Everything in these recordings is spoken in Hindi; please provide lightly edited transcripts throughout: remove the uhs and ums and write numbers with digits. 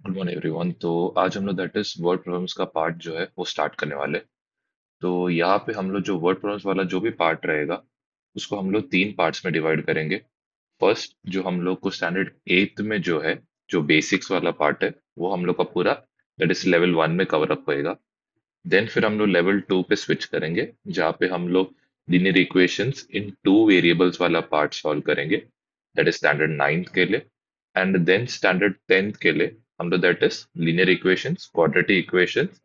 Good morning everyone. तो आज हम लोग दैट इज वर्ड प्रॉब्लम्स का पार्ट जो है वो स्टार्ट करने वाले। तो यहाँ पे हम लोग जो वर्ड प्रॉब्लम्स वाला जो भी पार्ट रहेगा उसको हम लोग तीन पार्ट्स में डिवाइड करेंगे। फर्स्ट जो हम लोग को स्टैंडर्ड एट्थ में जो है जो बेसिक्स वाला पार्ट है वो हम लोग का पूरा दैट इज लेवल वन में कवर अप होएगा। देन फिर हम लोग लेवल टू पे स्विच करेंगे जहाँ पे हम लोग लीनियर इक्वेशंस इन टू वेरिएबल्स वाला पार्ट सॉल्व करेंगे, दैट इज स्टैंडर्ड नाइन्थ के लिए। एंड देन स्टैंडर्ड टेंथ के लिए हम लोग that is linear equations, quadratic equations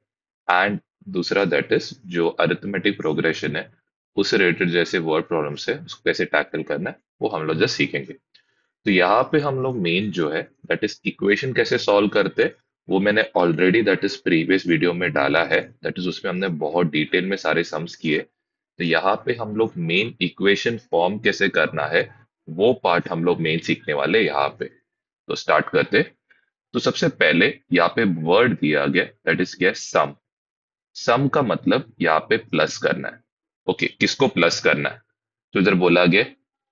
and दूसरा दैट इज जो अरिथमेटिक प्रोग्रेशन है उससे रिलेटेड जैसे वर्ड प्रॉब्लम्स है उसको कैसे टैकल करना है वो हम लोग जस्ट सीखेंगे। तो यहाँ पे हम लोग मेन जो है दैट इज इक्वेशन कैसे सॉल्व करते हैं वो मैंने already that is previous video में डाला है, दैट इज उसमें हमने बहुत डिटेल में सारे सम्स किए। तो यहाँ पे हम लोग मेन इक्वेशन फॉर्म कैसे करना है वो पार्ट हम लोग मेन सीखने वाले हैं यहाँ पे। तो स्टार्ट करते। तो सबसे पहले यहाँ पे वर्ड दिया गया दैट इज क्या, सम। सम का मतलब यहाँ पे प्लस करना है। ओके, किसको प्लस करना है? तो इधर बोला गया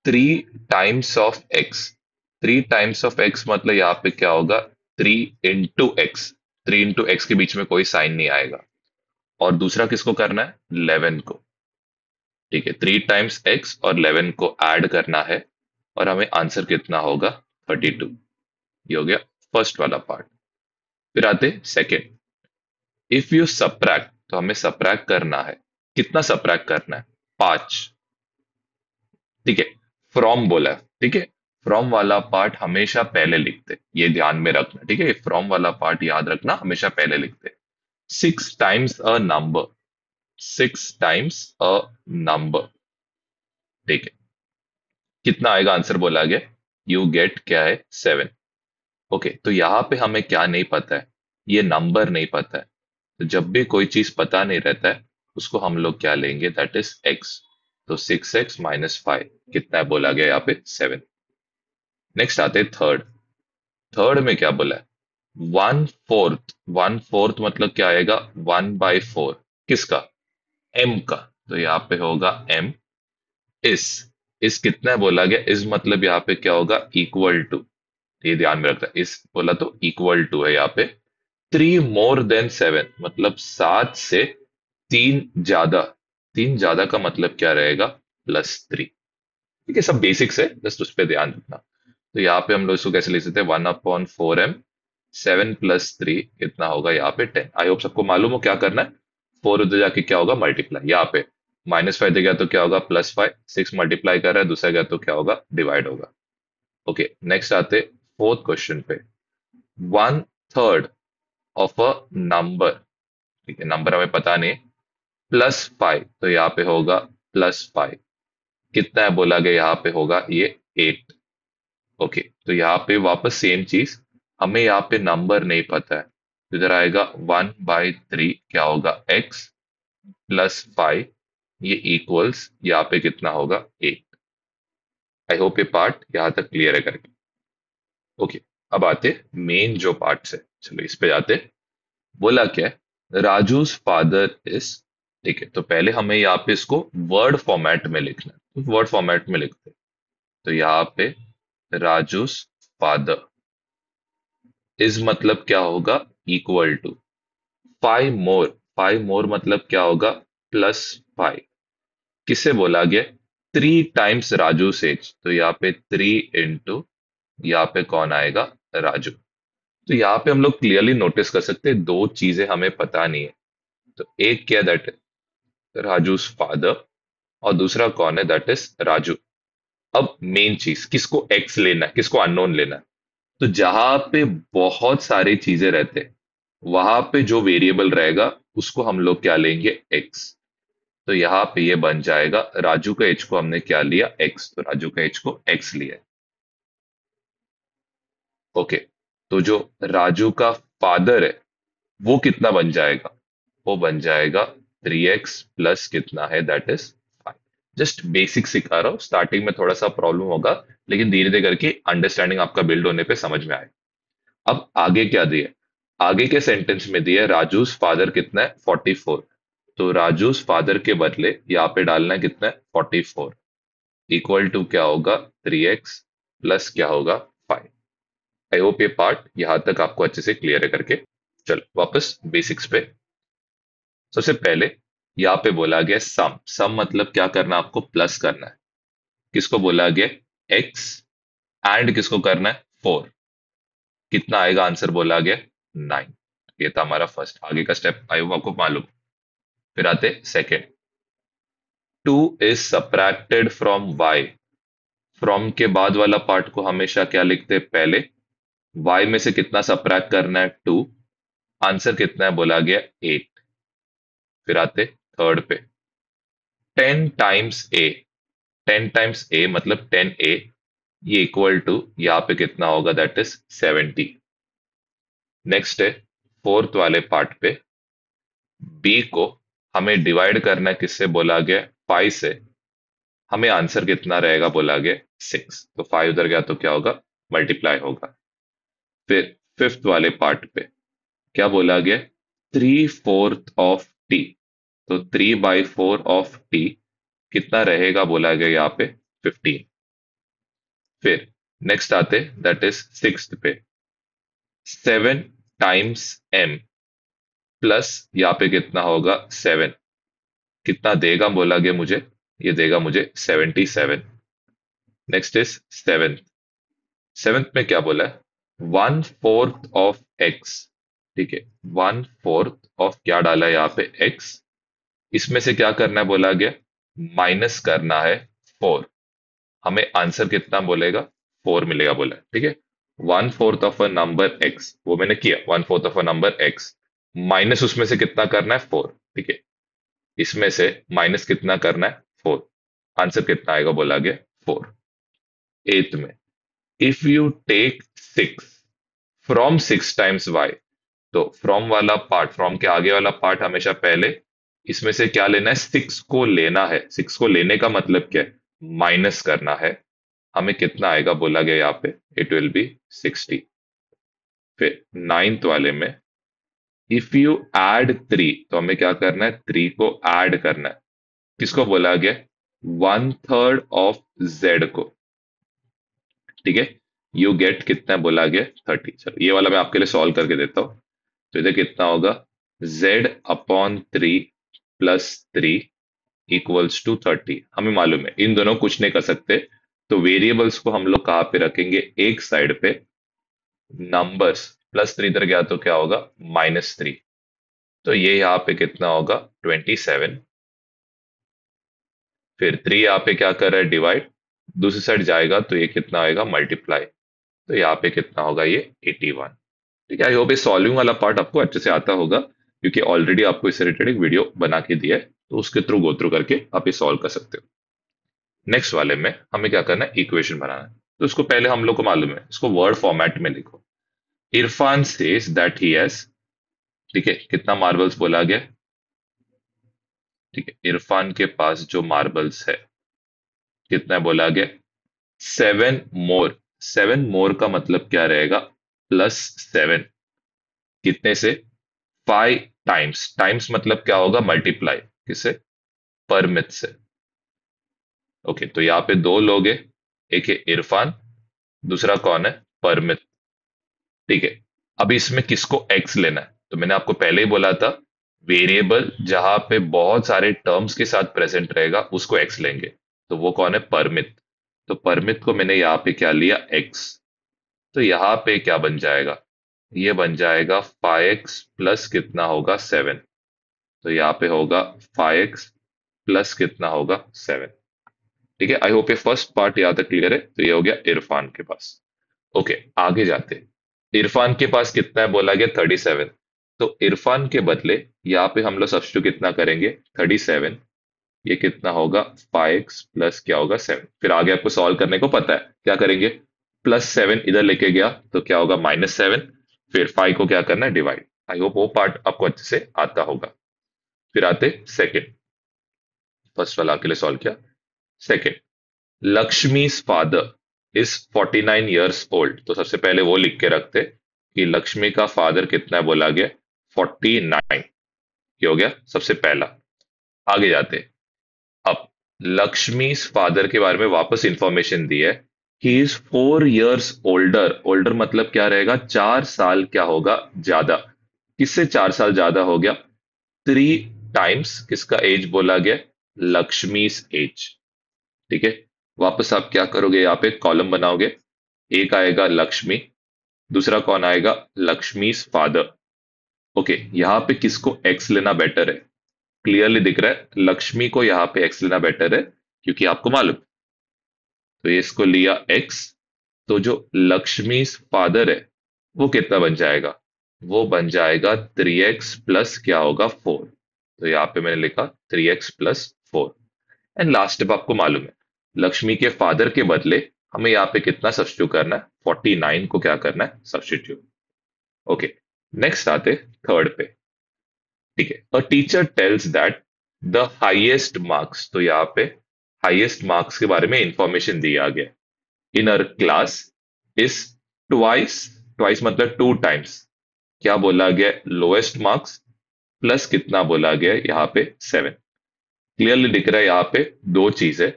three times of x. Three times of x मतलब यहाँ पे क्या होगा, three into x. Three into x के बीच में कोई साइन नहीं आएगा। और दूसरा किसको करना है, 11 को। ठीक है, थ्री टाइम्स एक्स और 11 को ऐड करना है और हमें आंसर कितना होगा, 32। ये हो गया फर्स्ट वाला पार्ट। फिर आते सेकेंड। इफ यू सब्ट्रैक्ट, तो हमें सब्ट्रैक्ट करना है। कितना सब्ट्रैक्ट करना है, पांच। ठीक है, फ्रॉम बोला है, ठीक है। फ्रॉम वाला पार्ट हमेशा पहले लिखते, ये ध्यान में रखना, ठीक है। फ्रॉम वाला पार्ट याद रखना, हमेशा पहले लिखते। Six times a number. Six times a number. ठीक है, कितना आएगा आंसर बोला गया, यू गेट क्या है, सेवन। ओके, तो यहां पे हमें क्या नहीं पता है, ये नंबर नहीं पता है। तो जब भी कोई चीज पता नहीं रहता है उसको हम लोग क्या लेंगे, दैट इज एक्स। तो सिक्स एक्स माइनस फाइव कितना है बोला गया यहाँ पे, सेवन। नेक्स्ट आते थर्ड। थर्ड में क्या बोला है, वन फोर्थ। वन फोर्थ मतलब क्या आएगा, वन बाई फोर। किसका, एम का। तो यहाँ पे होगा एम। इस कितना है बोला गया, इस मतलब यहाँ पे क्या होगा, इक्वल टू। ये ध्यान में रखना, इस बोला तो इक्वल टू है यहाँ पे। थ्री मोर देन सेवन मतलब सात से तीन ज्यादा। तीन ज्यादा का मतलब क्या रहेगा, प्लस थ्री। ठीक है, सब बेसिक्स है, जस्ट उस पर ध्यान रखना। तो यहाँ पे हम लोग इसको कैसे लिख सकते हैं, one upon four M. Seven plus three कितना होगा यहाँ पे, टेन। आई होप सबको मालूम हो क्या करना है। फोर उधर जाके क्या होगा, मल्टीप्लाई। यहाँ पे माइनस फाइव गया तो क्या होगा, प्लस फाइव। सिक्स मल्टीप्लाई कर रहा है, दूसरा गया तो क्या होगा, डिवाइड होगा। ओके, नेक्स्ट आते फोर्थ क्वेश्चन पे। One third of a number. ठीक है, नंबर हमें पता नहीं, प्लस फाइव तो यहाँ पे होगा प्लस फाइव। कितना है बोला गया, यहाँ पे होगा ये एट। ओके, तो यहाँ पे वापस सेम चीज, हमें यहाँ पे नंबर नहीं पता है तो इधर आएगा वन बाई थ्री क्या होगा, एक्स प्लस फाइव। ये इक्वल्स यहाँ पे कितना होगा, एट। आई होप ये पार्ट यहाँ तक क्लियर है करके। ओके, अब आते मेन जो पार्ट है, चलो इस पे जाते। बोला क्या है, राजूज फादर इज। ठीक है, तो पहले हमें यहाँ पे इसको वर्ड फॉर्मेट में लिखना है, तो वर्ड फॉर्मेट में लिखते हैं। तो यहाँ पे राजूज फादर इज मतलब क्या होगा, equal to five more. Five more मतलब क्या होगा, प्लस फाइव। किसे बोला गया, थ्री टाइम्स राजू सेज। तो यहाँ पे थ्री इंटू, यहाँ पे कौन आएगा, राजू। तो यहाँ पे हम लोग क्लियरली नोटिस कर सकते हैं दो चीजें हमें पता नहीं है। तो एक क्या, दैट राजू फादर, और दूसरा कौन है, दैट इज राजू। अब मेन चीज, किसको एक्स लेना है, किसको अननोन लेना है। तो जहां पे बहुत सारी चीजें रहते हैं वहां पे जो वेरिएबल रहेगा उसको हम लोग क्या लेंगे, एक्स। तो यहाँ पे ये बन जाएगा, राजू का एज को हमने क्या लिया, एक्स। तो राजू का एज को एक्स लिया। ओके, तो जो राजू का फादर है वो कितना बन जाएगा, वो बन जाएगा थ्री एक्स प्लस कितना है, that is five. Just basic सिखा रहा हूँ, स्टार्टिंग में थोड़ा सा प्रॉब्लम होगा लेकिन धीरे धीरे करके अंडरस्टैंडिंग आपका बिल्ड होने पे समझ में आए। अब आगे क्या दिया, आगे के सेंटेंस में दिया राजूस फादर कितना है, 44। तो राजूस फादर के बदले यहाँ पे डालना है कितना है, 44। इक्वल टू क्या होगा, थ्री एक्स प्लस क्या होगा, फाइव। आई होप ये पार्ट यहां तक आपको अच्छे से क्लियर है करके। चलो वापस बेसिक्स पे। सबसे पहले यहाँ पे बोला गया सम। सम मतलब क्या करना, आपको प्लस करना है। किसको बोला गया? एक्स एंड किसको करना है? 4। कितना आएगा आंसर बोला गया? 9। ये था हमारा फर्स्ट। आगे का स्टेप आई होप आपको मालूम। फिर आते second. 2 is subtracted from Y. From के बाद वाला पार्ट को हमेशा क्या लिखते हैं? पहले। वाई में से कितना सब्ट्रैक्ट करना है? 2। आंसर कितना है बोला गया? 8। फिर आते थर्ड पे। 10 टाइम्स ए। 10 टाइम्स ए मतलब 10 ए, ये इक्वल टू यहाँ पे कितना होगा? That is 70। नेक्स्ट है फोर्थ वाले पार्ट पे। बी को हमें डिवाइड करना है, किससे बोला गया? 5 से। हमें आंसर कितना रहेगा बोला गया? 6। तो 5 उधर गया तो क्या होगा? मल्टीप्लाई होगा। फिर फिफ्थ वाले पार्ट पे क्या बोला गया? 3/4 ऑफ टी। तो 3/4 ऑफ टी कितना रहेगा बोला गया यहाँ पे? 15। फिर नेक्स्ट आते दैट इज सिक्स्थ पे। 7 टाइम्स एम प्लस यहाँ पे कितना होगा? 7। कितना देगा बोला गया मुझे? ये देगा मुझे 77। Next is seventh. सेवेंथ में क्या बोला है? 1/4 ऑफ एक्स। ठीक है, 1/4 ऑफ क्या डाला है यहाँ पे? एक्स। इसमें से क्या करना है बोला गया? माइनस करना है 4। हमें आंसर कितना बोलेगा? 4 मिलेगा बोला है। ठीक है, 1/4 ऑफ अ नंबर एक्स, वो मैंने किया। 1/4 of a number x minus उसमें से कितना करना है? 4। ठीक है, इसमें से माइनस कितना करना है? 4। आंसर कितना आएगा बोला गया? 4। एथ में if you take 6 from 6 times Y. तो फ्रॉम वाला पार्ट, फ्रॉम के आगे वाला पार्ट हमेशा पहले। इसमें से क्या लेना है? 6 को लेना है। 6 को लेने का मतलब क्या है? माइनस करना है। हमें कितना आएगा बोला गया यहाँ पे? It will be 60। फिर नाइन्थ वाले में इफ यू ऐड 3, तो हमें क्या करना है? 3 को ऐड करना है। किसको बोला गया? 1/3 ऑफ जेड को। ठीक है, यू गेट कितना बोला गया? 30। चलो ये वाला मैं आपके लिए सॉल्व करके देता हूं। तो इधर कितना होगा? Z/3 plus 3 equals to 30। हमें मालूम है इन दोनों कुछ नहीं कर सकते, तो वेरिएबल्स को हम लोग कहाँ पे रखेंगे? एक साइड पे। नंबर्स +3 इधर गया तो क्या होगा? -3। तो ये यहाँ पे कितना होगा? 27। फिर 3 यहाँ पे क्या कर रहा है? डिवाइड। दूसरी साइड जाएगा तो ये कितना आएगा? मल्टीप्लाई। तो यहाँ पे कितना होगा? ये 81। ठीक है, आई होप ये सॉल्विंग वाला पार्ट आपको अच्छे से आता होगा, क्योंकि ऑलरेडी आपको इससे रिलेटेड एक वीडियो बना के दिया है, तो उसके थ्रू गो थ्रू करके आप ये सॉल्व कर सकते हो। नेक्स्ट वाले में हमें क्या करना है? इक्वेशन बनाना है। तो उसको पहले हम लोग को मालूम है, इसको वर्ड फॉर्मेट में लिखो। Irfan says that he has. ठीक है, कितना मार्बल्स बोला गया? ठीक है, इरफान के पास जो मार्बल्स है कितना बोला गया? 7 मोर। 7 मोर का मतलब क्या रहेगा? +7। कितने से? 5 टाइम्स। टाइम्स मतलब क्या होगा? मल्टीप्लाई। किससे? परमित से। ओके, तो यहाँ पे दो लोग हैं, एक है इरफान, दूसरा कौन है? परमित। ठीक है, अभी इसमें किसको एक्स लेना है? तो मैंने आपको पहले ही बोला था, वेरिएबल जहां पे बहुत सारे टर्म्स के साथ प्रेजेंट रहेगा उसको एक्स लेंगे। तो वो कौन है? परमित। तो परमित को मैंने यहाँ पे क्या लिया? एक्स। तो यहाँ पे क्या बन जाएगा? ये बन जाएगा 5x प्लस कितना होगा? 7। तो यहाँ पे होगा 5x प्लस कितना होगा? 7। ठीक है, आई होप ये फर्स्ट पार्ट यहाँ तक क्लियर है। तो ये हो गया इरफान के पास। ओके, आगे जाते हैं। इरफान के पास कितना है बोला गया? 37। तो इरफान के बदले यहाँ पे हम लोग सब्स्टिट्यूट कितना करेंगे? 37। ये कितना होगा? 5x प्लस क्या होगा? 7। फिर आगे आपको सॉल्व करने को पता है क्या करेंगे? +7 इधर लेके गया तो क्या होगा? -7। फिर 5 को क्या करना है? डिवाइड। आई होप वो पार्ट आपको अच्छे से आता होगा। फिर आते सेकेंड। फर्स्ट वाला के लिए सॉल्व किया। सेकेंड, लक्ष्मी's फादर इज 49 ईयर्स ओल्ड। तो सबसे पहले वो लिख के रखते कि लक्ष्मी का फादर कितना है बोला गया? 49। ये हो गया सबसे पहला। आगे जाते। अब लक्ष्मी's फादर के बारे में वापस इंफॉर्मेशन दी है he is 4 years older. Older मतलब क्या रहेगा? 4 साल क्या होगा? ज्यादा। किससे 4 साल ज्यादा हो गया? 3 times किसका एज बोला गया? लक्ष्मी एज। ठीक है। वापस आप क्या करोगे? यहाँ पे कॉलम बनाओगे। एक आएगा लक्ष्मी, दूसरा कौन आएगा? लक्ष्मी फादर। ओके, यहाँ पे किसको एक्स लेना बेटर है? क्लियरली दिख रहा है लक्ष्मी को यहाँ पे एक्स लेना बेटर है, क्योंकि आपको मालूम। तो ये इसको लिया एक्स। तो जो लक्ष्मी फादर है वो कितना बन जाएगा? वो बन जाएगा 3x प्लस क्या होगा? 4। तो यहाँ पे मैंने लिखा 3x+4। एंड लास्ट स्टेप आपको मालूम है, लक्ष्मी के फादर के बदले हमें यहाँ पे कितना सब्स्टिट्यूट करना है? 49 को क्या करना है? सब्स्टिट्यूट। ओके, नेक्स्ट आते थर्ड पे। ठीक है। A teacher tales that the highest marks, तो यहाँ पे हाईएस्ट मार्क्स के बारे में इंफॉर्मेशन दिया गया इन अर क्लास इज ट्वाइस। ट्वाइस मतलब 2 times। क्या बोला गया? लोएस्ट मार्क्स प्लस कितना बोला गया यहाँ पे? 7। क्लियरली दिख रहा है यहाँ पे दो चीज है।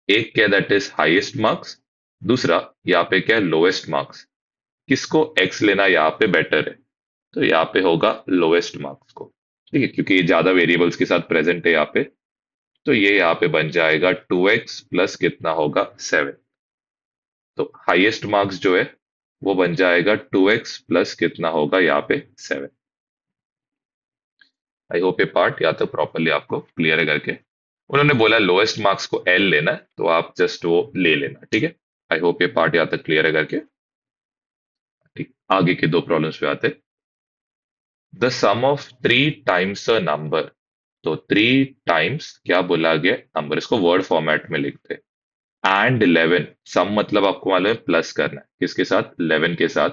एक क्या? That is highest marks. दूसरा यहाँ पे क्या है? Lowest marks. किसको एक्स लेना यहाँ पे बेटर है? तो यहाँ पे होगा लोएस्ट मार्क्स को। ठीक है, क्योंकि ये ज्यादा वेरिएबल्स के साथ प्रेजेंट है यहाँ पे। तो ये यहाँ पे बन जाएगा 2x प्लस कितना होगा? 7। तो हाईएस्ट मार्क्स जो है वो बन जाएगा 2x प्लस कितना होगा यहाँ पे? 7। आई होप ये पार्ट या तो प्रॉपरली आपको क्लियर है करके। उन्होंने बोला लोएस्ट मार्क्स को एल लेना है, तो आप जस्ट वो ले लेना। ठीक है। आई होप ये पार्ट यहाँ तक क्लियर है करके। ठीक, आगे के दो प्रॉब्लम्स पे आते। The sum of 3 times a number. तो 3 times क्या बोला गया? नंबर। इसको वर्ड फॉर्मेट में लिखते हैं। एंड 11, सम मतलब आपको मालूम है प्लस करना है किसके साथ? 11 के साथ।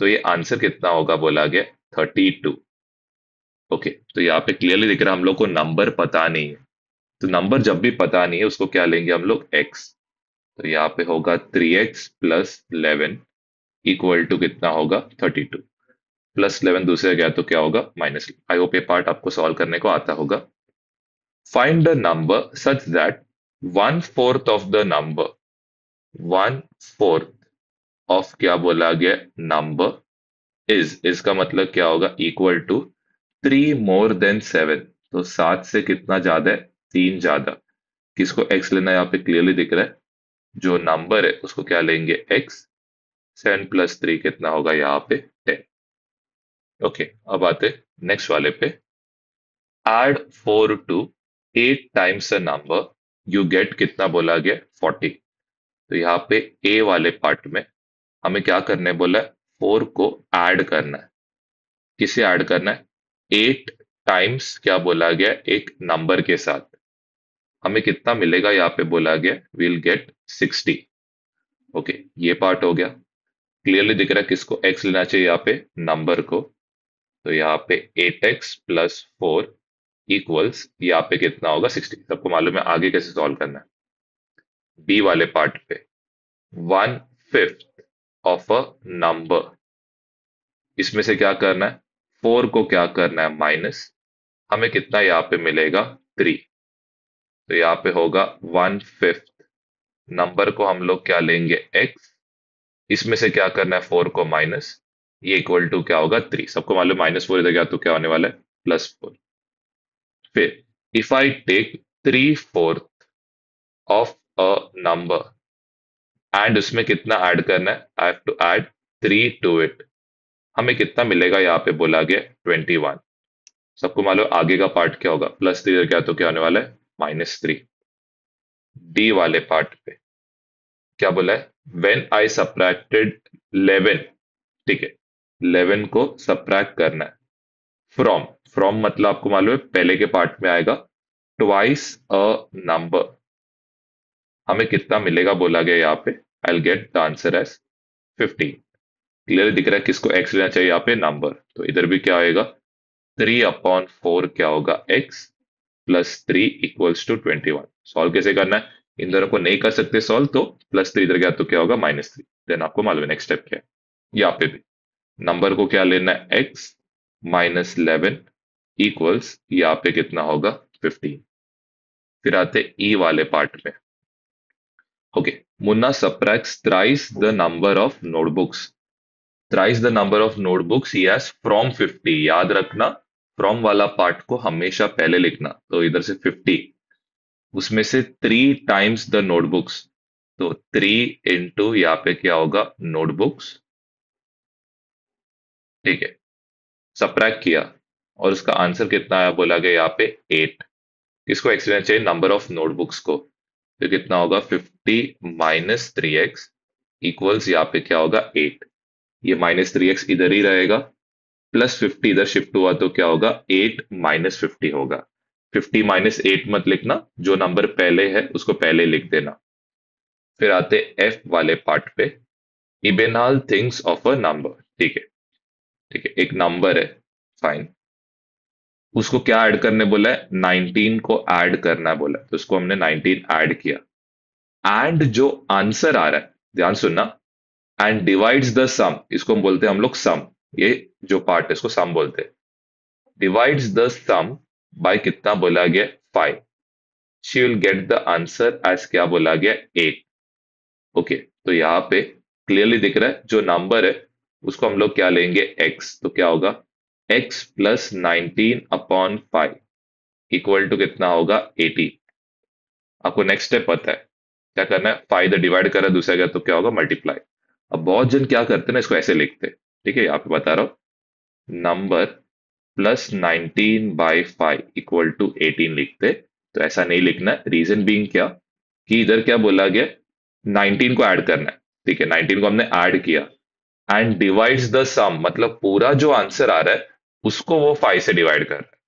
तो ये आंसर कितना होगा बोला गया? 32। ओके, तो यहाँ पे क्लियरली दिख रहा है हम लोग को नंबर पता नहीं है। तो नंबर जब भी पता नहीं है उसको क्या लेंगे हम लोग? एक्स। तो यहाँ पे होगा 3x+11 इक्वल टू कितना होगा? 32। +11 दूसरे गया तो क्या होगा? माइनस। आई होप ये पार्ट आपको सॉल्व करने को आता होगा। Find the number such that 1/4 of the number, 1/4 of क्या बोला गया? नंबर इज, इसका मतलब क्या होगा? Equal to 3 more than 7। तो 7 से कितना ज्यादा है? 3 ज्यादा। किसको एक्स लेना है? यहाँ पे क्लियरली दिख रहा है जो नंबर है उसको क्या लेंगे? एक्स। 7+3 कितना होगा यहाँ पे? 10। ओके, अब आते नेक्स्ट वाले पे। Add 4 to 8 times a number, you get कितना बोला गया? 40। तो यहाँ पे ए वाले पार्ट में हमें क्या करने बोला है? 4 को ऐड करना है। किसे ऐड करना है? 8 times क्या बोला गया? एक नंबर के साथ। हमें कितना मिलेगा यहाँ पे बोला गया? Will get 60। ओके, ये पार्ट हो गया। क्लियरली दिख रहा है किसको एक्स लेना चाहिए यहाँ पे? नंबर को। तो यहाँ पे 8x+4 इक्वल्स यहाँ पे कितना होगा? 60। सबको मालूम है आगे कैसे सॉल्व करना है। बी वाले पार्ट पे 1/5 ऑफ अ नंबर, इसमें से क्या करना है? 4 को क्या करना है? माइनस। हमें कितना यहाँ पे मिलेगा? 3। तो यहाँ पे होगा 1/5। नंबर को हम लोग क्या लेंगे? एक्स। इसमें से क्या करना है? 4 को माइनस। ये इक्वल टू क्या होगा? 3। सबको मालूम -4 इधर गया तो क्या होने वाला है? +4। फिर if I take 3/4 of a number and उसमें कितना ऐड करना है? I have to add 3 to it. हमें कितना मिलेगा यहाँ पे बोला गया? 21। सबको मालूम आगे का पार्ट क्या होगा? +3 क्या तो क्या होने वाला है? -3। डी वाले पार्ट पे क्या बोला है? When I subtracted 11। ठीक है, 11 को सब्ट्रैक्ट करना है फ्रॉम। फ्रॉम मतलब आपको मालूम है पहले के पार्ट में आएगा ट्वाइस अ नंबर। हमें कितना मिलेगा बोला गया यहाँ पे? I will get the answer as 15। Clear दिख रहा है किसको एक्स लेना चाहिए यहाँ पे? नंबर। तो इधर भी क्या आएगा? 3/4 क्या होगा? X +3 equals to 21। सॉल्व कैसे करना है? इन दोनों को नहीं कर सकते सॉल्व, तो +3 इधर गया तो क्या होगा? -3। देन आपको मालूम है नेक्स्ट स्टेप क्या है। यहाँ पे भी नंबर को क्या लेना है? एक्स -11 इक्वल्स यहाँ पे कितना होगा? 15। फिर आते ई वाले पार्ट में। Okay, Munna subtracts thrice the number of notebooks. Thrice the number of notebooks he has from 50। याद रखना, फ्रॉम वाला पार्ट को हमेशा पहले लिखना। तो इधर से 50, उसमें से 3 टाइम्स द नोटबुक्स। तो 3 इंटू यहाँ पे क्या होगा, नोटबुक्स। ठीक है, सबट्रैक्ट किया और उसका आंसर कितना आया, बोला गया यहाँ पे 8। किसको एक्स लेना चाहिए, नंबर ऑफ नोटबुक्स को। तो कितना होगा, 50 - 3x इक्वल्स यहाँ पे क्या होगा, 8। ये -3x इधर ही रहेगा, +50 इधर शिफ्ट हुआ तो क्या होगा, 8 - 50 होगा। 50 - 8 मत लिखना, जो नंबर पहले है उसको पहले लिख देना। फिर आते एफ वाले पार्ट पे। इबेनाल थिंग्स ऑफ अ नंबर। ठीक है, ठीक है, एक नंबर है, फाइन। उसको क्या ऐड करने बोला है, 19 को ऐड करना बोला है, तो उसको हमने 19 ऐड किया। एंड जो आंसर आ रहा है, ध्यान सुनना, एंड डिवाइड्स द सम, इसको हम बोलते हैं हम लोग सम। ये जो पार्ट है इसको सम बोलते हैं। डिवाइड्स द सम बाय कितना बोला गया, 5। She will get the answer as क्या बोला गया, 8। ओके, तो यहाँ पे क्लियरली दिख रहा है जो नंबर है उसको हम लोग क्या लेंगे, x। तो क्या होगा, x प्लस 19/5 इक्वल टू कितना होगा, 80। आपको नेक्स्ट स्टेप पता है क्या करना है, 5 इधर डिवाइड कर रहा है, दूसरा क्या तो क्या होगा, मल्टीप्लाई। अब बहुत जन क्या करते हैं ना, इसको ऐसे लिखते हैं। ठीक है, यहाँ पे बता रहा हूँ, नंबर +19/5 इक्वल टू 18 लिखते। तो ऐसा नहीं लिखना है, रीजन बीइंग क्या, कि इधर क्या बोला गया, 19 को ऐड करना है। ठीक है, 19 को हमने ऐड किया, एंड डिवाइड्स द सम, मतलब पूरा जो आंसर आ रहा है उसको वो 5 से डिवाइड कर रहा है,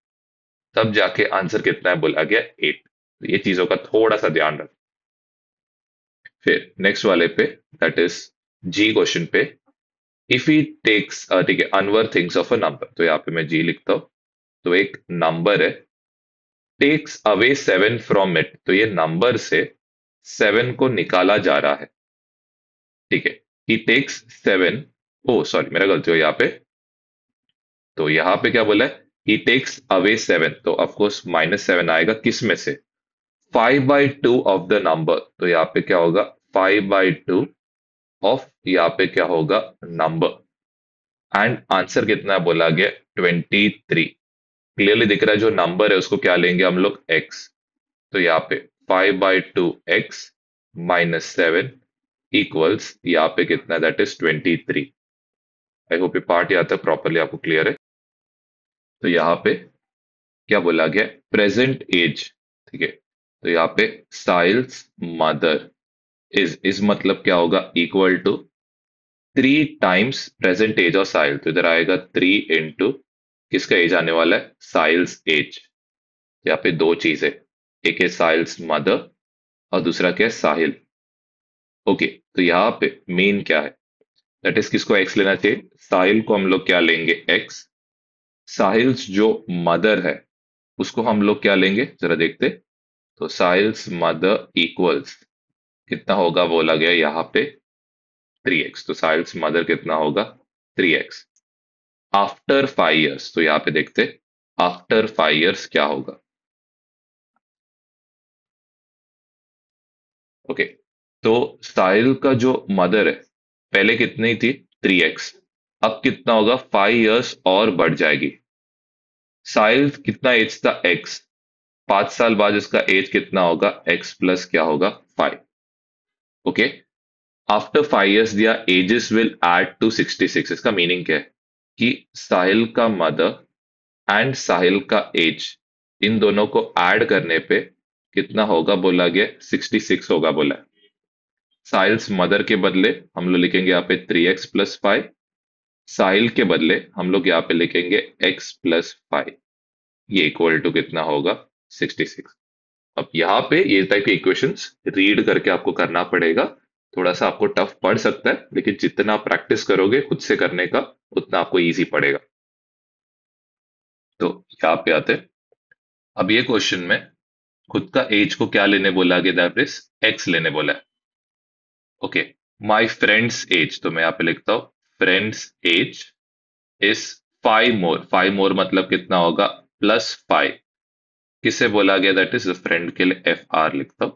तब जाके आंसर कितना है, बोला गया 8। तो ये चीजों का थोड़ा सा ध्यान रख। फिर नेक्स्ट वाले पे, दैट इज जी क्वेश्चन पे। इफ ही टेक्स, ठीक है, Anwar things of a number, तो यहाँ पे मैं जी लिखता हूं। तो एक नंबर है, टेक्स अवे 7 फ्रॉम इट, तो ये नंबर से 7 को निकाला जा रहा है। ठीक है, ही टेक्स 7, ओ सॉरी मेरा गलती हो यहाँ पे। तो यहाँ पे क्या बोला है, ही टेक्स अवे 7, तो ऑफकोर्स -7 आएगा, किस में से, 5/2 ऑफ द नंबर। तो यहाँ पे क्या होगा, 5/2 ऑफ, यहाँ पे क्या होगा, नंबर। एंड आंसर कितना बोला गया, 23। क्लियरली दिख रहा है जो नंबर है उसको क्या लेंगे हम लोग, एक्स। तो यहाँ पे 5/2 x -7 इक्वल्स यहाँ पे कितना, दैट इज 23। आई होप ये पार्ट यहाँ तक प्रॉपरली आपको क्लियर है। तो यहाँ पे क्या बोला गया, प्रेजेंट एज। ठीक है, तो यहाँ पे साइल्स मदर इज मतलब क्या होगा, equal to 3 times present age of Sahil. तो इधर आएगा 3 इंटू किसका एज आने वाला है, साहिल्स एज। यहाँ पे दो चीज है, एक है साहिल्स मदर और दूसरा क्या है, साहिल। ओके, तो यहाँ पे मेन क्या है, दैट इज किसको एक्स लेना चाहिए, साहिल को हम लोग क्या लेंगे, एक्स। साहिल्स जो मदर है उसको हम लोग क्या लेंगे, जरा देखते। तो साहिल्स मदर इक्वल्स कितना होगा, बोला गया यहाँ पे 3x। तो साहिल्स मदर कितना होगा, 3x आफ्टर 5 इयर्स। तो यहाँ पे देखते आफ्टर 5 इयर्स क्या होगा। ओके, तो साहिल का जो मदर है पहले कितनी थी, 3x। अब कितना होगा, 5 इयर्स और बढ़ जाएगी। साहिल कितना एज था, x। 5 साल बाद इसका एज कितना होगा, x प्लस क्या होगा, 5। ओके, आफ्टर 5 इयर्स दिया, एजेस विल ऐड टू 66। इसका मीनिंग क्या है, कि साहिल का मदर एंड साहिल का एज, इन दोनों को ऐड करने पे कितना होगा, बोला गया 66 होगा बोला है। साहिल्स मदर के बदले हम लोग लिखेंगे यहाँ पे 3x + 5। साहिल के बदले हम लोग यहाँ पे लिखेंगे x + 5। ये इक्वल टू कितना होगा, 66। अब यहाँ पे ये टाइप के इक्वेशंस रीड करके आपको करना पड़ेगा। थोड़ा सा आपको टफ पड़ सकता है, लेकिन जितना प्रैक्टिस करोगे खुद से करने का उतना आपको इजी पड़ेगा। तो यहाँ पे आते हैं। अब ये क्वेश्चन में खुद का एज को क्या लेने बोला गया, दैट इज एक्स लेने बोला है। ओके, माई फ्रेंड्स एज, तो मैं यहाँ पे लिखता हूं फ्रेंड्स एज इज 5 मोर। 5 मोर मतलब कितना होगा, +5। किसे बोला गया, दैट इज फ्रेंड के लिए FR लिखता हूं।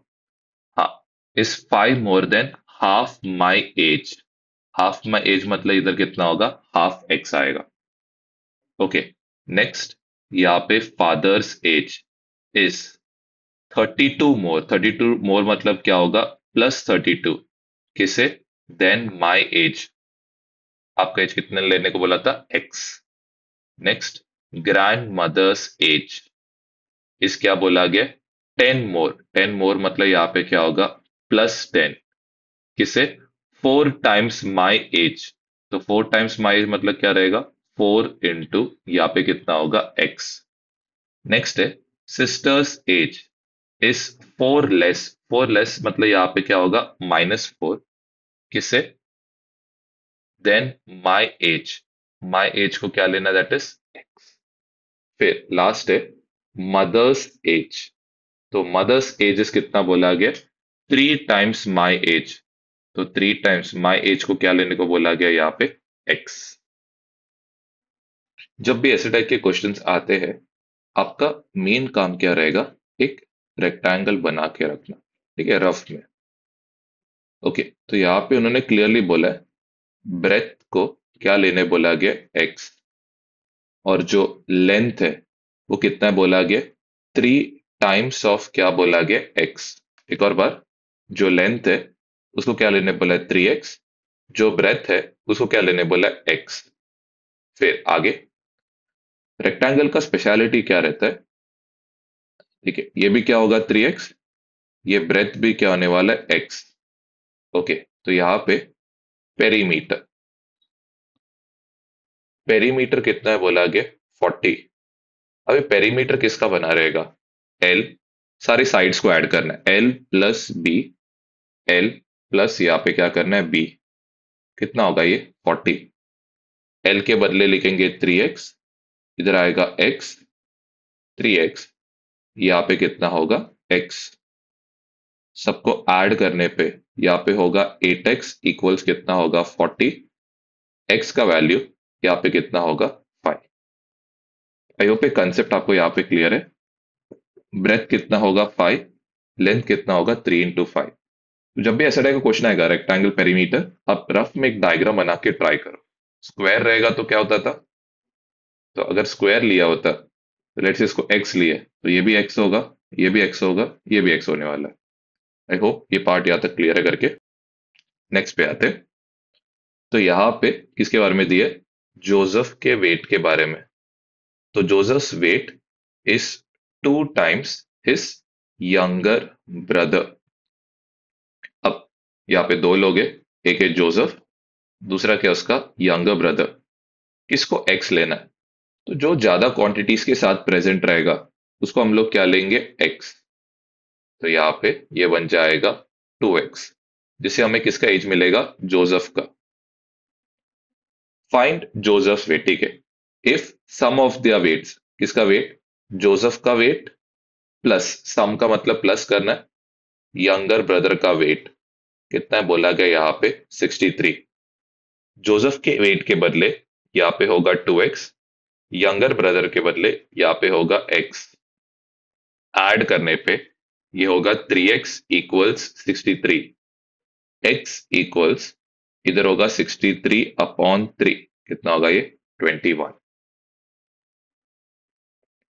हाँ, is 5 more than half my age. Half my age मतलब इधर कितना होगा, हाफ एक्स आएगा। ओके, नेक्स्ट, यहाँ पे फादर्स एज इज 32 मोर मतलब क्या होगा, +32। किसे, देन माई एज। आपका एज कितने लेने को बोला था, X. Next, grandmother's age is क्या बोला गया, 10 मोर। 10 मोर मतलब यहाँ पे क्या होगा, +10। किसे, 4 टाइम्स माई एज। तो 4 टाइम्स माई एज मतलब क्या रहेगा, 4 इंटू यहाँ पे कितना होगा, एक्स। नेक्स्ट है, sister's age is 4 less. 4 less मतलब यहाँ पे क्या होगा, -4। किसे, then my age. My age को क्या लेना, दैट इज एक्स। फिर लास्ट है, मदर्स एज। तो मदर्स एज इज कितना बोला गया, 3 टाइम्स माई एज। तो 3 टाइम्स माई एज को क्या लेने को बोला गया, यहाँ पे एक्स। जब भी ऐसे टाइप के क्वेश्चंस आते हैं, आपका मेन काम क्या रहेगा, एक रेक्टेंगल बना के रखना, ठीक है, रफ में। ओके, तो यहाँ पे उन्होंने क्लियरली बोला है, ब्रेथ को क्या लेने बोला गया, एक्स। और जो लेंथ है वो कितना बोला गया, 3 टाइम्स ऑफ क्या बोला गया, एक्स। एक और बार, जो लेंथ है उसको क्या लेने बोला है, 3x। जो ब्रेथ है उसको क्या लेने बोला है, एक्स। फिर आगे, रेक्टेंगल का स्पेशलिटी क्या रहता है, ठीक है, ये भी क्या होगा, 3x। ये ब्रेथ भी क्या होने वाला है, एक्स। ओके, तो यहाँ पे पेरीमीटर, पेरीमीटर कितना है बोला गया, 40। अभी पेरीमीटर किसका बना रहेगा, एल। सारी साइड्स को ऐड करना है, L+B। एल प्लस यहाँ पे क्या करना है, बी। कितना होगा ये, 40। एल के बदले लिखेंगे 3x, इधर आएगा x, 3x। यहाँ पे कितना होगा, x। सबको ऐड करने पे यहाँ पे होगा 8x इक्वल्स कितना होगा, 40। x का वैल्यू यहाँ पे कितना होगा, 5। आई होप ये कंसेप्ट आपको यहाँ पे क्लियर है। ब्रेथ कितना होगा, 5। लेंथ कितना होगा, 3 × 5। तो जब भी ऐसा टाइप का क्वेश्चन आएगा रेक्टेंगल पेरीमीटर, आप रफ में एक डायग्राम बना के ट्राई करो। स्क्वायर रहेगा तो क्या होता था, तो अगर स्क्वायर लिया होता, तो लेट्स से इसको x लिए, तो ये भी x होगा, ये भी x होगा, ये भी x होने वाला है। आई होप ये पार्ट यहाँ तक क्लियर है करके। नेक्स्ट पे आते हैं। तो यहाँ पे किसके बारे में दिए, जोसेफ के वेट के बारे में। तो Joseph weight is 2 times his younger brother. अब यहाँ पे दो लोग हैं, एक है जोसेफ, दूसरा क्या उसका यंगर ब्रदर। किसको x लेना है, तो जो ज्यादा क्वांटिटीज के साथ प्रेजेंट रहेगा उसको हम लोग क्या लेंगे, x। तो यहाँ पे ये बन जाएगा 2x, जिससे हमें किसका एज मिलेगा, जोसेफ का। फाइंड जोसेफ वेट, ठीक है। If sum of their weights, किसका वेट, जोसेफ का वेट, प्लस सम का मतलब प्लस करना है, यंगर ब्रदर का वेट कितना है बोला गया, यहाँ पे 63। जोसेफ के वेट के बदले यहाँ पे होगा 2x, यंगर ब्रदर के बदले यहाँ पे होगा x। ऐड करने पे ये होगा 3x इक्वल्स 63। x इक्वल्स, इधर होगा 63/3, कितना होगा ये, 21।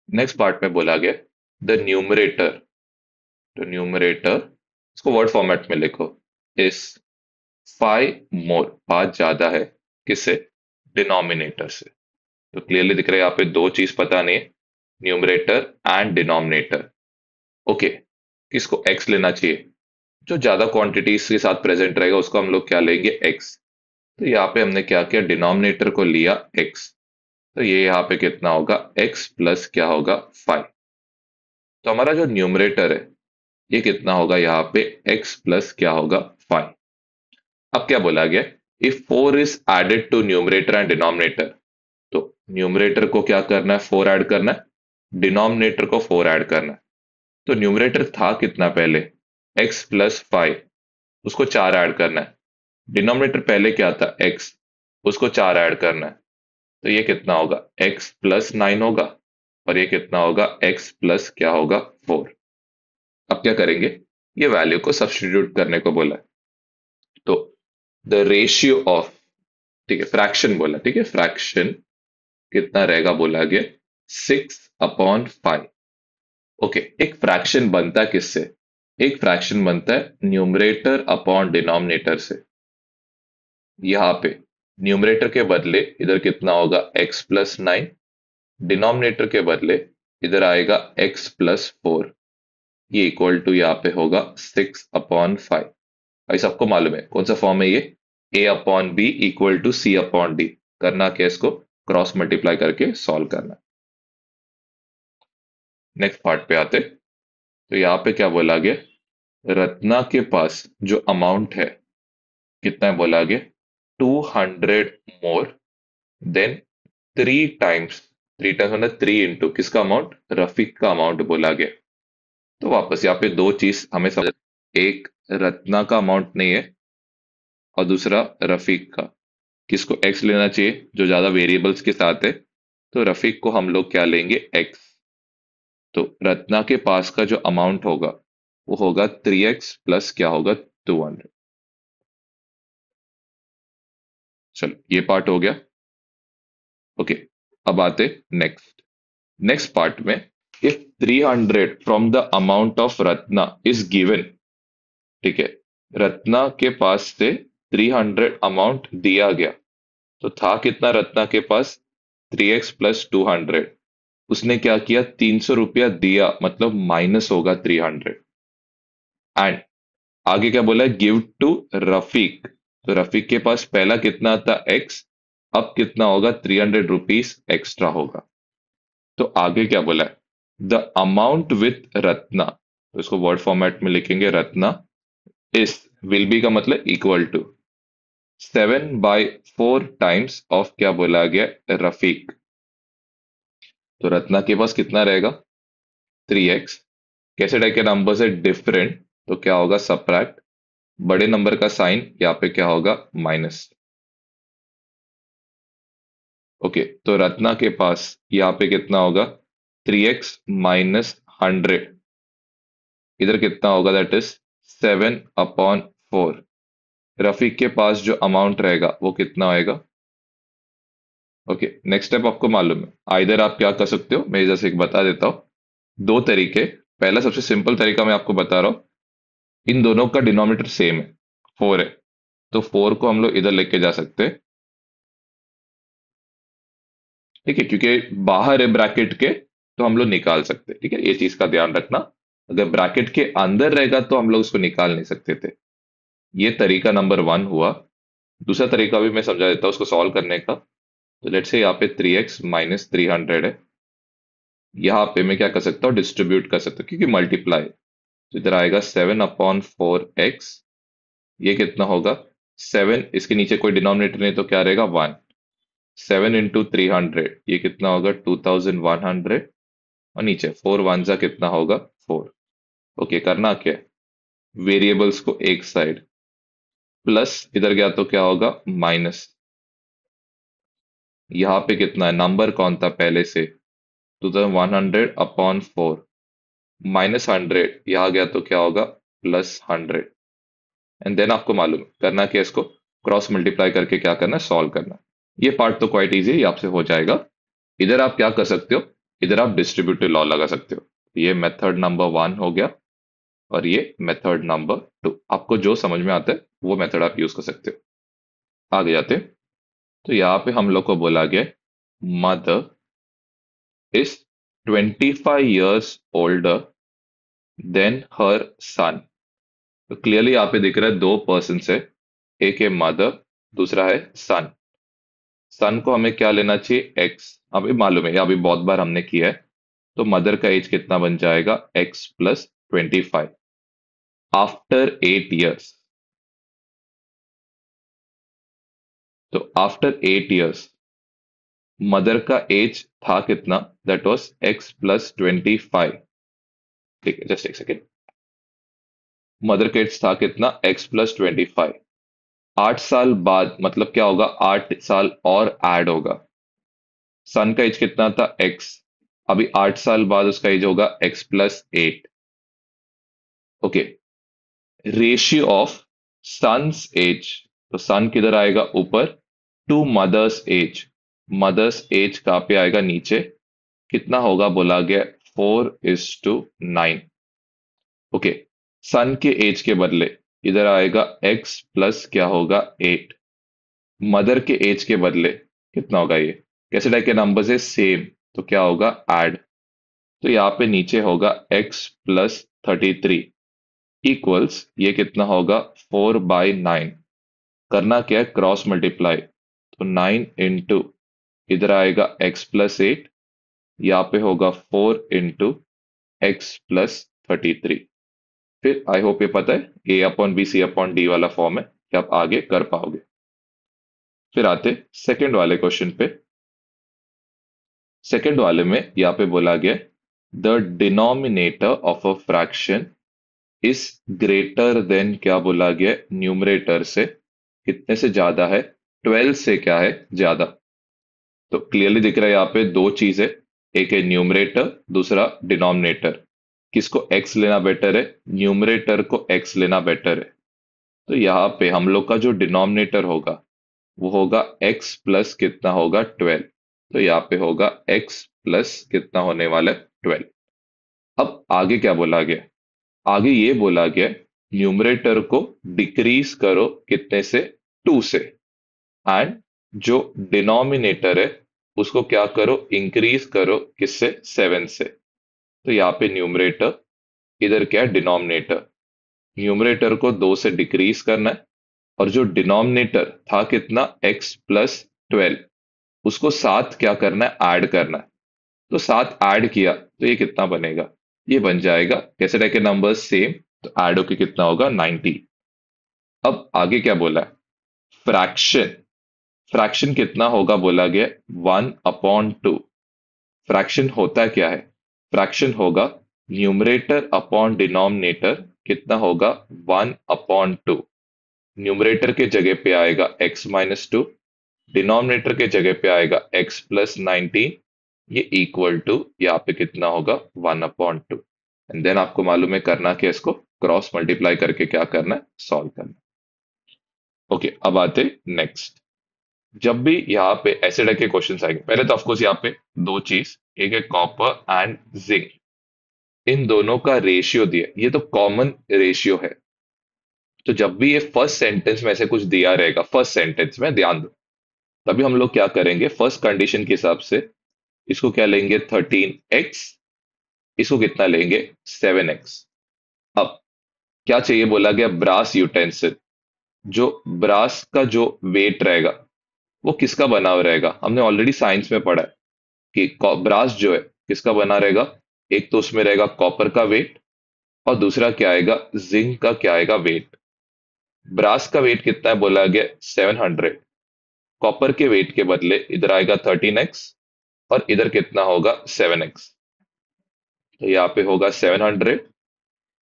नेक्स्ट पार्ट में बोला गया, द न्यूमरेटर। तो न्यूमरेटर, इसको वर्ड फॉर्मेट में लिखो, इस 5 मोर, 5 ज्यादा है, किससे, डिनोमिनेटर से। तो क्लियरली दिख रहा है यहाँ पे दो चीज पता नहीं है, न्यूमरेटर एंड डिनोमिनेटर। ओके, किसको x लेना चाहिए, जो ज्यादा क्वांटिटीज के साथ प्रेजेंट रहेगा उसको हम लोग क्या लेंगे, x। तो यहाँ पे हमने क्या किया, डिनोमिनेटर को लिया x। तो ये यहाँ पे कितना होगा, x प्लस क्या होगा, 5। तो हमारा जो न्यूमरेटर है ये कितना होगा, यहाँ पे x प्लस क्या होगा, 5। अब क्या बोला गया, if 4 is added to numerator and denominator. तो न्यूमरेटर को क्या करना है, 4 ऐड करना है, डिनोमिनेटर को 4 ऐड करना है। तो न्यूमरेटर था कितना पहले, x प्लस 5, उसको 4 ऐड करना है। डिनोमिनेटर पहले क्या था, x, उसको 4 ऐड करना है। तो ये कितना होगा, x प्लस 9 होगा, और ये कितना होगा, x प्लस क्या होगा, 4। अब क्या करेंगे, ये वैल्यू को सब्स्टिट्यूट करने को बोला है। तो द रेशियो ऑफ, ठीक है, फ्रैक्शन बोला, ठीक है, फ्रैक्शन कितना रहेगा बोला गया, 6/5। ओके, एक फ्रैक्शन बनता है किससे? एक फ्रैक्शन बनता है न्यूमरेटर अपॉन डिनोमिनेटर से। यहाँ पे न्यूमरेटर के बदले इधर कितना होगा, x+9, डिनोमिनेटर के बदले इधर आएगा x+4। ये इक्वल टू यहाँ पे होगा 6/5। भाई सबको मालूम है कौन सा फॉर्म है ये, a/b = c/d। करना क्या, इसको क्रॉस मल्टीप्लाई करके सॉल्व करना। नेक्स्ट पार्ट पे आते। तो यहाँ पे क्या बोला गया, रत्ना के पास जो अमाउंट है कितना है बोला गया, 200 मोर देन 3 टाइम्स। 3 टाइम्स मतलब 3 इंटू किसका अमाउंट, रफीक का अमाउंट बोला गया। तो वापस यहाँ पे दो चीज हमें समझ, एक रत्ना का अमाउंट नहीं है और दूसरा रफीक का। किसको एक्स लेना चाहिए, जो ज्यादा वेरिएबल्स के साथ है। तो रफीक को हम लोग क्या लेंगे, एक्स। तो रत्ना के पास का जो अमाउंट होगा वो होगा 3x प्लस क्या होगा, 200। चलो ये पार्ट हो गया। ओके, अब आते नेक्स्ट। नेक्स्ट पार्ट में, if 300 from the amount of Ratna is given, ठीक है, रत्ना के पास से 300 अमाउंट दिया गया। तो था कितना रत्ना के पास, 3x+200। उसने क्या किया, 300 रुपया दिया, मतलब माइनस होगा 300। एंड आगे क्या बोला है, गिव टू रफीक। तो रफीक के पास पहला कितना था, एक्स। अब कितना होगा, 300 रुपीज एक्स्ट्रा होगा। तो आगे क्या बोला है, द अमाउंट विथ रत्ना। तो इसको वर्ड फॉर्मेट में लिखेंगे, रत्ना इस, विल बी का मतलब इक्वल टू 7/4 टाइम्स ऑफ क्या बोला गया, रफीक। तो रत्ना के पास कितना रहेगा, 3x। कैसे टाइप के नंबर से डिफरेंट, तो क्या होगा, सबट्रैक्ट। बड़े नंबर का साइन यहाँ पे क्या होगा, माइनस। ओके, तो रत्ना के पास यहाँ पे कितना होगा, 3x - 100। इधर कितना होगा, दैट इज 7/4। रफीक के पास जो अमाउंट रहेगा वो कितना होएगा। ओके, नेक्स्ट स्टेप आपको मालूम है, आइदर आप क्या कर सकते हो, मैं जैसे एक बता देता हूँ दो तरीके। पहला सबसे सिंपल तरीका मैं आपको बता रहा हूँ, इन दोनों का डिनोमिनेटर सेम है, 4 है। तो 4 को हम लोग इधर लेके जा सकते हैं, ठीक है, क्योंकि बाहर है ब्रैकेट के, तो हम लोग निकाल सकते हैं, ठीक है, ये चीज का ध्यान रखना। अगर ब्रैकेट के अंदर रहेगा तो हम लोग उसको निकाल नहीं सकते थे। ये तरीका नंबर 1 हुआ। दूसरा तरीका भी मैं समझा देता हूँ उसको सॉल्व करने का। तो लेट्स से यहाँ पे 3x - 300 है। यहाँ पे मैं क्या कर सकता हूँ, डिस्ट्रीब्यूट कर सकता हूँ क्योंकि मल्टीप्लाई। तो इधर आएगा 7/4x। ये कितना होगा, 7, इसके नीचे कोई डिनोमिनेटर नहीं तो क्या रहेगा, 1। 7 × 300 ये कितना होगा, 2100। और नीचे 4 × 1 कितना होगा, 4। ओके, करना क्या है, वेरिएबल्स को एक साइड, प्लस इधर गया तो क्या होगा, माइनस। यहाँ पे कितना है, नंबर कौन था पहले से, 2100/4, -100 यहाँ गया तो क्या होगा, +100। एंड देन आपको मालूम है करना क्या, इसको क्रॉस मल्टीप्लाई करके क्या करना है, सॉल्व करना। ये पार्ट तो क्वाइट इजी है, ये आपसे हो जाएगा। इधर आप क्या कर सकते हो, इधर आप डिस्ट्रीब्यूटिव लॉ लगा सकते हो। ये मेथड नंबर 1 हो गया, और ये मेथड नंबर 2। आपको जो समझ में आता है वो मेथड आप यूज कर सकते हो। आगे जाते हैं। तो यहाँ पे हम लोग को बोला गया, mother is 25 years older than her son. तो क्लियरली यहाँ पे दिख रहा है दो पर्सन है, एक है मदर, दूसरा है सन। सन को हमें क्या लेना चाहिए, एक्स। अभी मालूम है, ये अभी बहुत बार हमने किया है। तो मदर का एज कितना बन जाएगा, x+25 आफ्टर 8 years। तो आफ्टर 8 years मदर का एज था कितना, दैट वाज x+25। ठीक है, जस्ट एक सेकेंड। मदर का एज था कितना, x+25। 8 साल बाद मतलब क्या होगा, 8 साल और ऐड होगा। सन का एज कितना था, x। अभी 8 साल बाद उसका एज होगा x+8। Okay, ratio of son's age, तो सन किधर आएगा ऊपर, to mother's age, mother's age कहाँ पे आएगा नीचे, कितना होगा बोला गया 4:9। ओके, सन के एज के बदले इधर आएगा x प्लस क्या होगा 8, मदर के एज के बदले कितना होगा, ये कैसे टाइप के नंबर है सेम, तो क्या होगा ऐड, तो यहाँ पे नीचे होगा x+33 इक्वल्स ये कितना होगा 4/9, करना क्या है क्रॉस मल्टीप्लाई, तो 9 इधर आएगा x+8, यहाँ पे होगा 4 x+33। फिर आई होप ये पता है a/b c/d वाला फॉर्म है कि आप आगे कर पाओगे। फिर आते सेकंड वाले क्वेश्चन पे। सेकंड वाले में यहाँ पे बोला गया the denominator of a fraction is greater than, क्या बोला गया न्यूमरेटर से कितने से ज्यादा है, 12 से क्या है ज्यादा। तो क्लियरली दिख रहा है यहाँ पे दो चीजें, एक है न्यूमरेटर, दूसरा डिनोमिनेटर। किसको x लेना बेटर है, न्यूमरेटर को x लेना बेटर है। तो यहाँ पे हम लोग का जो डिनोमिनेटर होगा वो होगा x प्लस कितना होगा 12, तो यहाँ पे होगा x प्लस कितना होने वाला है 12। अब आगे क्या बोला गया, आगे ये बोला गया न्यूमरेटर को डिक्रीज करो कितने से, 2 से, एंड जो डिनोमिनेटर है उसको क्या करो इंक्रीज करो किससे, 7 से। तो यहाँ पे न्यूमरेटर, इधर क्या है डिनोमिनेटर, न्यूमरेटर को 2 से डिक्रीज करना है, और जो डिनोमिनेटर था कितना x+12, उसको साथ क्या करना है ऐड करना है। तो साथ ऐड किया तो ये कितना बनेगा, ये बन जाएगा कैसे टाइप के नंबर सेम, तो ऐड होके कितना होगा 90। अब आगे क्या बोला है, फ्रैक्शन, फ्रैक्शन कितना होगा बोला गया 1/2। फ्रैक्शन होता क्या है, फ्रैक्शन होगा न्यूमरेटर अपॉन डिनोमिनेटर, कितना होगा 1/2। न्यूमरेटर के जगह पे आएगा x-2, डिनोमिनेटर के जगह पे आएगा x+19, ये इक्वल टू यहाँ पे कितना होगा 1/2। एंड देन आपको मालूम है करना क्या, इसको क्रॉस मल्टीप्लाई करके क्या करना है सॉल्व करना है। ओके, अब आते नेक्स्ट। जब भी यहाँ पे ऐसे टाइप के क्वेश्चन आएंगे, पहले तो ऑफकोर्स यहाँ पे दो चीज, एक है कॉपर एंड जिंक, इन दोनों का रेशियो दिया, ये तो कॉमन रेशियो है। तो जब भी ये फर्स्ट सेंटेंस में ऐसे कुछ दिया रहेगा, फर्स्ट सेंटेंस में ध्यान दो, तभी हम लोग क्या करेंगे फर्स्ट कंडीशन के हिसाब से, इसको क्या लेंगे 13x, इसको कितना लेंगे 7x। अब क्या चाहिए बोला गया ब्रास यूटेंसिल, जो ब्रास का जो वेट रहेगा वो किसका बना हुआ रहेगा, हमने ऑलरेडी साइंस में पढ़ा है कि ब्रास जो है किसका बना रहेगा, एक तो उसमें रहेगा कॉपर का वेट, और दूसरा क्या आएगा जिंक का क्या आएगा वेट। ब्रास का वेट कितना है बोला गया 700, कॉपर के वेट के बदले इधर आएगा 13x, और इधर कितना होगा 7x, तो यहाँ पे होगा 700,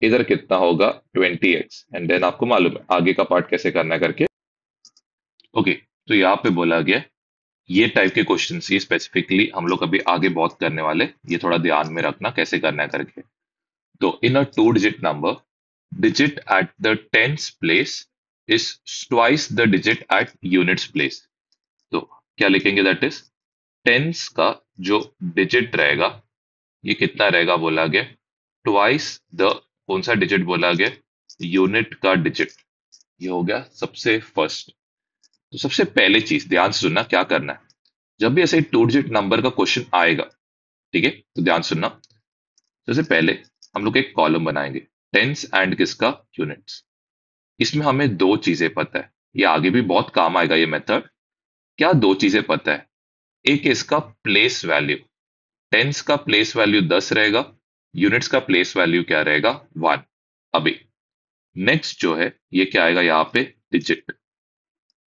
इधर कितना होगा 20x, एंड देन आपको मालूम है आगे का पार्ट कैसे करना है करके। ओके, तो यहाँ पे बोला गया ये टाइप के क्वेश्चन ही स्पेसिफिकली हम लोग अभी आगे बहुत करने वाले, ये थोड़ा ध्यान में रखना कैसे करना है करके। तो इन अ 2 digit number, digit at the tens place is twice the digit at units place। तो क्या लिखेंगे, दैट इज टेंस का जो डिजिट रहेगा ये कितना रहेगा बोला गया ट्वाइस द, कौन सा डिजिट बोला गया, यूनिट का डिजिट। ये हो गया सबसे फर्स्ट। तो सबसे पहले चीज ध्यान से सुनना क्या करना है, जब भी ऐसे 2 डिजिट नंबर का क्वेश्चन आएगा, ठीक है, तो ध्यान सुनना। सबसे पहले हम लोग एक कॉलम बनाएंगे, टेंस एंड किसका यूनिट्स। इसमें हमें दो चीजें पता है, ये आगे भी बहुत काम आएगा ये मेथड। क्या दो चीजें पता है, एक है इसका प्लेस वैल्यू, टेंस का प्लेस वैल्यू 10 रहेगा, यूनिट्स का प्लेस वैल्यू क्या रहेगा 1। अभी नेक्स्ट जो है ये क्या आएगा यहाँ पे डिजिट।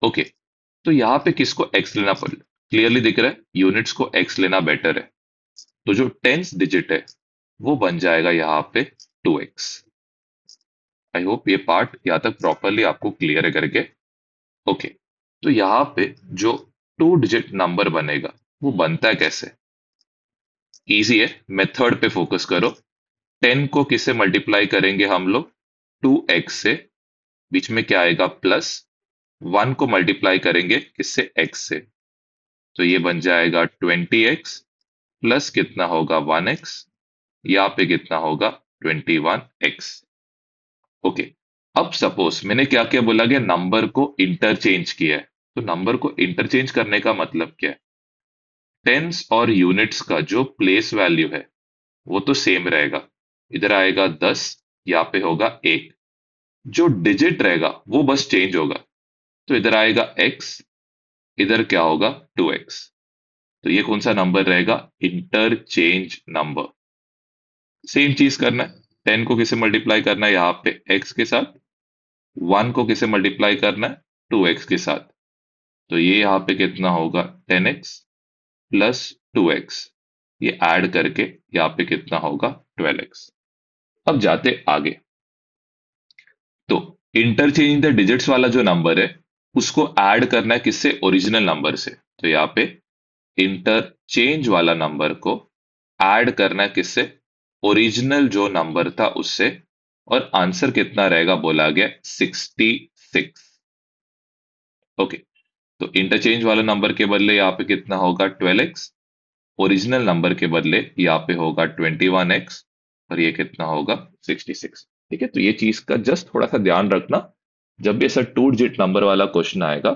ओके, तो यहाँ पे किसको एक्स लेना पड़े, क्लियरली दिख रहा है यूनिट्स को एक्स लेना बेटर है, तो जो टेंस डिजिट है वो बन जाएगा यहाँ पे 2x। आई होप ये पार्ट यहाँ तक प्रॉपरली आपको क्लियर है करके। ओके, तो यहाँ पे जो 2 डिजिट नंबर बनेगा वो बनता है कैसे, इजी है, मेथड पे फोकस करो। 10 को किससे मल्टीप्लाई करेंगे हम लोग 2x से, बीच में क्या आएगा प्लस, 1 को मल्टीप्लाई करेंगे किससे, एक्स से, तो ये बन जाएगा 20x प्लस कितना होगा 1x, यहाँ पे कितना होगा 21x। ओके, अब सपोज मैंने क्या क्या बोला गया, नंबर को इंटरचेंज किया है। तो नंबर को इंटरचेंज करने का मतलब क्या है, टेंस और यूनिट्स का जो प्लेस वैल्यू है वो तो सेम रहेगा, इधर आएगा 10, यहाँ पे होगा 1, जो डिजिट रहेगा वो बस चेंज होगा, तो इधर आएगा x, इधर क्या होगा 2x। तो ये कौन सा नंबर रहेगा, इंटरचेंज नंबर। सेम चीज करना है, 10 को किसे मल्टीप्लाई करना है यहाँ पे x के साथ, 1 को किसे मल्टीप्लाई करना है 2x के साथ, तो ये यहाँ पे कितना होगा 10x प्लस 2x, ये ऐड करके यहाँ पे कितना होगा 12x। अब जाते आगे, तो इंटरचेंज द डिजिट्स वाला जो नंबर है उसको ऐड करना है किससे, ओरिजिनल नंबर से, तो यहाँ पे इंटरचेंज वाला नंबर को ऐड करना है किससे, ओरिजिनल जो नंबर था उससे, और आंसर कितना रहेगा बोला गया 66। ओके, तो इंटरचेंज वाला नंबर के बदले यहाँ पे कितना होगा 12x, ओरिजिनल नंबर के बदले यहाँ पे होगा 21x, और ये कितना होगा 66। ठीक है, तो ये चीज का जस्ट थोड़ा सा ध्यान रखना, जब भी ऐसा टू डिजिट नंबर वाला क्वेश्चन आएगा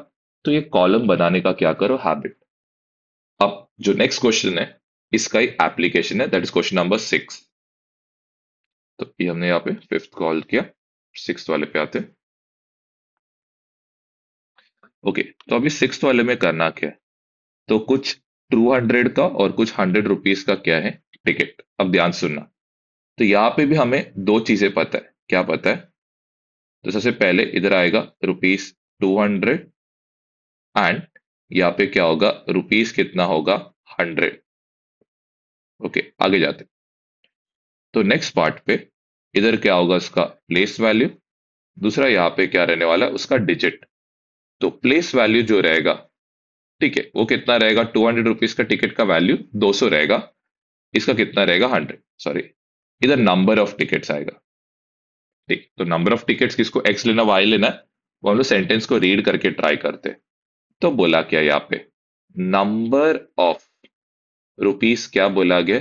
तो ये कॉलम बनाने का क्या करो हैबिट। अब जो नेक्स्ट क्वेश्चन है इसका ही एप्लीकेशन है, दैट इज क्वेश्चन नंबर 6। तो ये हमने यहाँ पे फिफ्थ कॉल किया, सिक्स वाले पे आते हैं। ओके, तो अभी सिक्स वाले में करना क्या है, तो कुछ 200 का और कुछ 100 रुपीज का क्या है टिकट। अब ध्यान सुनना, तो यहाँ पे भी हमें दो चीजें पता है, क्या पता है, तो सबसे पहले इधर आएगा ₹200 एंड यहाँ पे क्या होगा रुपीस कितना होगा 100। ओके, आगे जाते, तो नेक्स्ट पार्ट पे इधर क्या होगा उसका प्लेस वैल्यू, दूसरा यहाँ पे क्या रहने वाला है उसका डिजिट। तो प्लेस वैल्यू जो रहेगा, ठीक है, वो कितना रहेगा, 200 रुपीज का टिकट का वैल्यू 200 रहेगा, इसका कितना रहेगा 100, सॉरी, इधर नंबर ऑफ टिकट्स आएगा। ठीक, तो नंबर ऑफ टिकट्स किसको एक्स लेना वाई लेना है, वो हम लोग सेंटेंस को रीड करके ट्राई करते हैं। तो बोला क्या यहाँ पे, नंबर ऑफ रुपीस क्या बोला गया,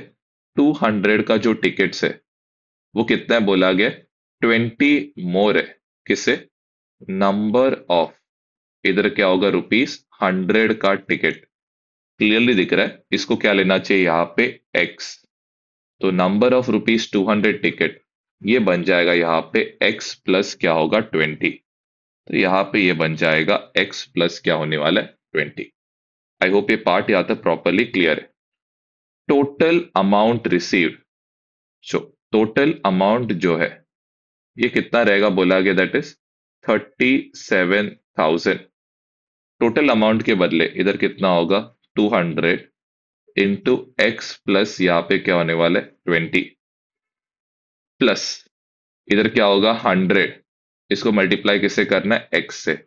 200 का जो टिकट्स है वो कितना है बोला गया 20 मोर है, किससे, नंबर ऑफ, इधर क्या होगा ₹100 का टिकट, क्लियरली दिख रहा है, इसको क्या लेना चाहिए यहाँ पे एक्स, तो नंबर ऑफ ₹200 टिकट, ये बन जाएगा यहाँ पे एक्स प्लस क्या होगा 20, तो यहाँ पे ये बन जाएगा एक्स प्लस क्या होने वाला है 20। आई होप ये पार्ट यहाँ तक प्रॉपरली क्लियर है। Total amount received, so total amount जो है ये कितना रहेगा बोला गया, दैट इज 37,000। टोटल अमाउंट के बदले इधर कितना होगा 200 इंटू एक्स प्लस यहाँ पे क्या होने वाला है 20, प्लस इधर क्या होगा 100, इसको मल्टीप्लाई किससे करना है एक्स से,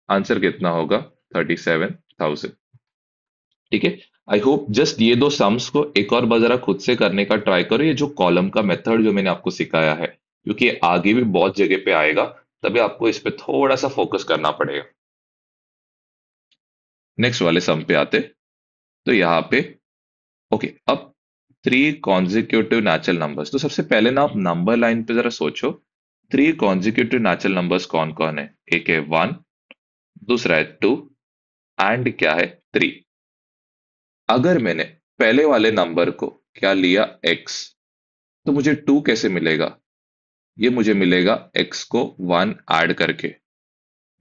आंसर कितना होगा 37,000। ठीक है, आई होप जस्ट ये दो सम्स को एक और बार जरा खुद से करने का ट्राई करो, ये जो कॉलम का मेथड जो मैंने आपको सिखाया है, क्योंकि ये आगे भी बहुत जगह पे आएगा, तभी आपको इस पे थोड़ा सा फोकस करना पड़ेगा। नेक्स्ट वाले सम पे आते, तो यहाँ पे ओके, अब 3 कॉन्जिक्यूटिव नेचुरल नंबर्स, तो सबसे पहले ना आप नंबर लाइन पे जरा सोचो, 3 कॉन्जिक्यूटिव नेचुरल नंबर्स कौन कौन है, एक है 1, दूसरा है 2 एंड क्या है 3। अगर मैंने पहले वाले नंबर को क्या लिया x, तो मुझे 2 कैसे मिलेगा, ये मुझे मिलेगा x को 1 ऐड करके।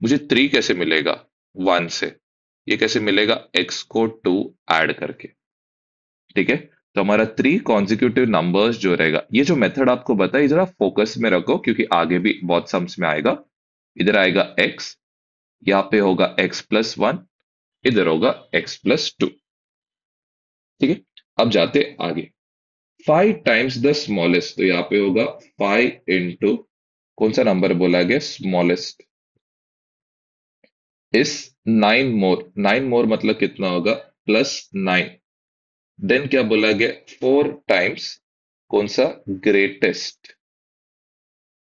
मुझे 3 कैसे मिलेगा 1 से, ये कैसे मिलेगा x को 2 ऐड करके। ठीक है, तो हमारा 3 कॉन्जिक्यूटिव नंबर्स जो रहेगा, ये जो मेथड आपको बताया जरा फोकस में रखो, क्योंकि आगे भी बहुत सम्स में आएगा। इधर आएगा x, यहाँ पे होगा x+1, इधर होगा x+2। ठीक है, अब जाते आगे, 5 टाइम्स द स्मॉलेस्ट, तो यहाँ पे होगा 5 इंटू कौन सा नंबर बोला गया स्मॉलेस्ट, इस 9 मोर, 9 मोर मतलब कितना होगा +9, देन क्या बोला गया 4 टाइम्स कौन सा ग्रेटेस्ट।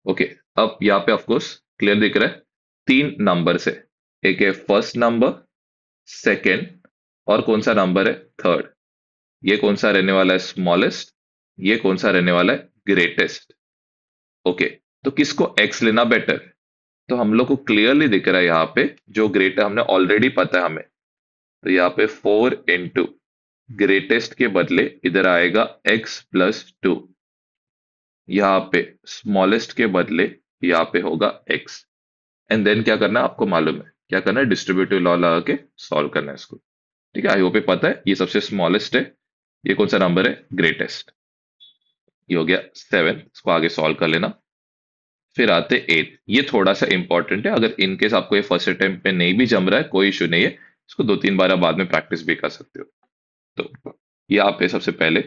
ओके, अब यहाँ पे ऑफ कोर्स क्लियर दिख रहा है? तीन नंबर से, एक है फर्स्ट नंबर, सेकेंड, और कौन सा नंबर है? थर्ड। ये कौन सा रहने वाला है? स्मॉलेस्ट। ये कौन सा रहने वाला है? ग्रेटेस्ट। ओके, तो किसको एक्स लेना बेटर? तो हम लोग को क्लियरली दिख रहा है यहाँ पे, जो ग्रेट है हमने ऑलरेडी पता है हमें। तो यहाँ पे 4 इंटू ग्रेटेस्ट के बदले इधर आएगा x+2। यहाँ पे स्मॉलेस्ट के बदले यहाँ पे होगा x। एंड देन क्या करना है आपको मालूम है, क्या करना है? डिस्ट्रीब्यूटिव लॉ लगा के सॉल्व करना है इसको। ठीक है, आई होप ये पता है। ये सबसे स्मॉलेस्ट है, ये कौन सा नंबर है? ग्रेटेस्ट। ये हो गया 7, इसको आगे सॉल्व कर लेना। फिर आते 8। ये थोड़ा सा इंपॉर्टेंट है, अगर इनकेस आपको ये फर्स्ट अटेम्प्ट पे नहीं भी जम रहा है कोई इशू नहीं है, इसको 2-3 बार आप बाद में प्रैक्टिस भी कर सकते हो। तो यहाँ पे सबसे पहले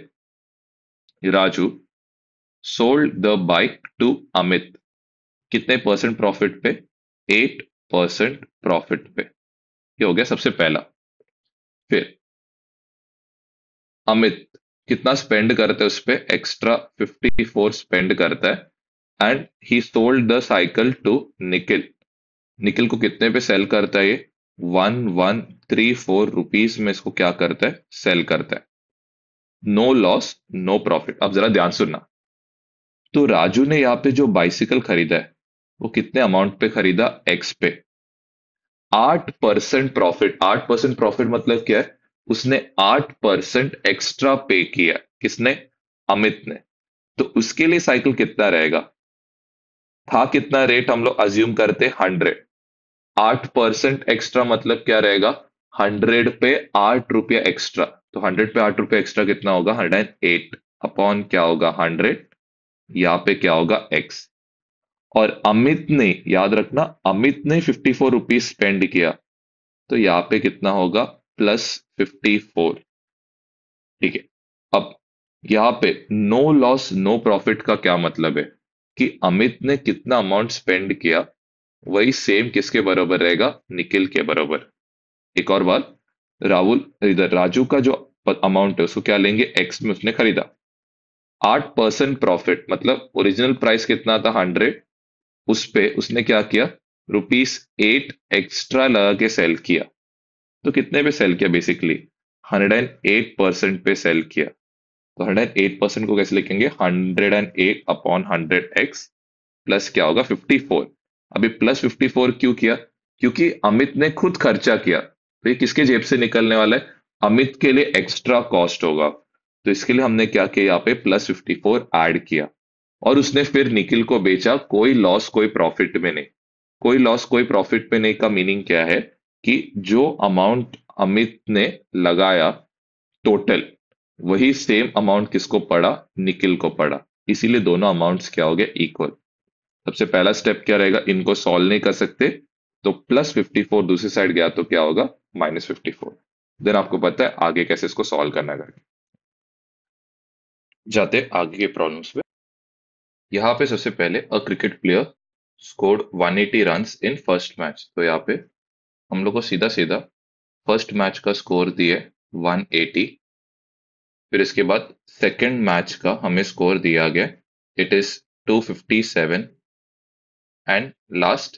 Raju sold the bike to Amit, कितने परसेंट प्रॉफिट पे? 8% प्रॉफिट पे। ये हो गया सबसे पहला। फिर अमित कितना स्पेंड करता है उस पे? एक्स्ट्रा 54 स्पेंड करता है। And he sold the cycle to Nikhil, Nikhil को कितने पे सेल करता है? ये 1134 में इसको क्या करता है? सेल करता है। No loss no profit. अब जरा ध्यान सुनना। तो राजू ने यहाँ पे जो बाइसिकल खरीदा है वो कितने अमाउंट पे खरीदा? एक्स पे। 8% प्रॉफिट। 8% प्रॉफिट मतलब क्या है? उसने 8% एक्स्ट्रा पे किया। किसने? अमित ने। तो उसके लिए साइकिल कितना रहेगा? था कितना रेट हम लोग अज्यूम करते? 100। 8% एक्स्ट्रा मतलब क्या रहेगा? 100 पे 8 रुपया एक्स्ट्रा। तो 100 पे 8 रुपया एक्स्ट्रा कितना होगा? 108 अपॉन क्या होगा? 100। यहाँ पे क्या होगा? एक्स। और अमित ने, याद रखना, अमित ने 54 रुपीज स्पेंड किया, तो यहाँ पे कितना होगा? +54। ठीक है। अब यहाँ पे नो लॉस नो प्रॉफिट का क्या मतलब है? कि अमित ने कितना अमाउंट स्पेंड किया वही सेम किसके बराबर रहेगा? निखिल के बराबर। एक और बात, राहुल इधर राजू का जो अमाउंट है उसको क्या लेंगे? एक्स में उसने खरीदा। 8% प्रॉफिट मतलब ओरिजिनल प्राइस कितना था? 100। उस पे उसने क्या किया? ₹8 एक्स्ट्रा लगा के सेल किया। तो कितने पे सेल किया? बेसिकली 108% पे सेल किया। तो 108% को कैसे लिखेंगे? 108 अपॉन 100x प्लस क्या होगा? 54। अभी +54 क्यों किया? क्योंकि अमित ने खुद खर्चा किया, तो ये किसके जेब से निकलने वाला है? अमित के लिए एक्स्ट्रा कॉस्ट होगा। तो इसके लिए हमने क्या किया? यहाँ पे +54 ऐड किया। और उसने फिर निखिल को बेचा, कोई लॉस कोई प्रॉफिट में नहीं। कोई लॉस कोई प्रॉफिट में नहीं का मीनिंग क्या है? कि जो अमाउंट अमित ने लगाया टोटल, वही सेम अमाउंट किसको पड़ा? निखिल को पड़ा। इसीलिए दोनों अमाउंट्स क्या हो गए? इक्वल। सबसे पहला स्टेप क्या रहेगा? इनको सॉल्व नहीं कर सकते, तो +54 दूसरी साइड गया तो क्या होगा? -54। देन आपको पता है आगे कैसे इसको सॉल्व करना है करके। जाते हैं आगे के प्रॉब्लम्स पे। यहाँ पे सबसे पहले a cricket player scored 180 runs in first match. तो यहाँ पे हम लोग को सीधा सीधा फर्स्ट मैच का स्कोर दिए 180। फिर इसके बाद सेकंड मैच का हमें स्कोर दिया गया, it is 257। And last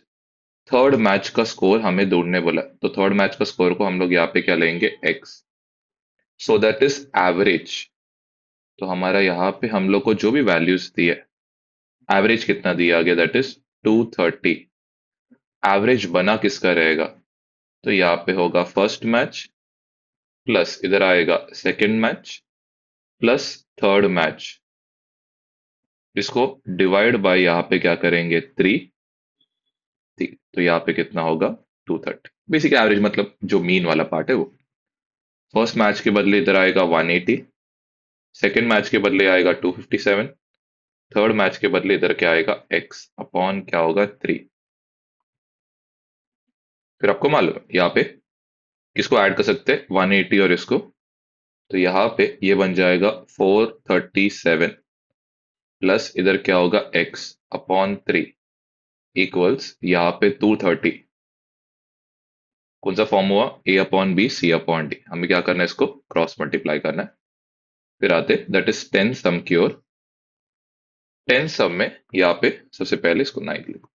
third match का स्कोर हमें ढूंढने बोला, तो थर्ड मैच का स्कोर को हम लोग यहाँ पे क्या लेंगे? X. So that is average. तो हमारा यहाँ पे हम लोग को जो भी वैल्यूज दी है, एवरेज कितना दिया गया? That is 230। एवरेज बना किसका रहेगा? तो यहाँ पे होगा फर्स्ट मैच प्लस इधर आएगा second match plus third match. इसको डिवाइड बाय यहाँ पे क्या करेंगे? 3। ठीक, तो यहाँ पे कितना होगा? 230। बेसिक एवरेज मतलब जो मीन वाला पार्ट है वो। फर्स्ट मैच के बदले इधर आएगा 180, सेकेंड मैच के बदले आएगा 257, थर्ड मैच के बदले इधर क्या आएगा? एक्स अपॉन क्या होगा? 3। फिर आपको मालूम है यहाँ पे किसको ऐड कर सकते हैं? 180 और इसको। तो यहाँ पे ये बन जाएगा 437 प्लस इधर क्या होगा? एक्स अपॉन 3 इक्वल्स यहाँ पे 230। कौन सा फॉर्म हुआ? A/B C/D। हमें क्या करना है? इसको क्रॉस मल्टीप्लाई करना है। फिर आते दैट इज 10 सम की ओर। 10 सम में यहाँ पे सबसे पहले इसको 9 लिखो।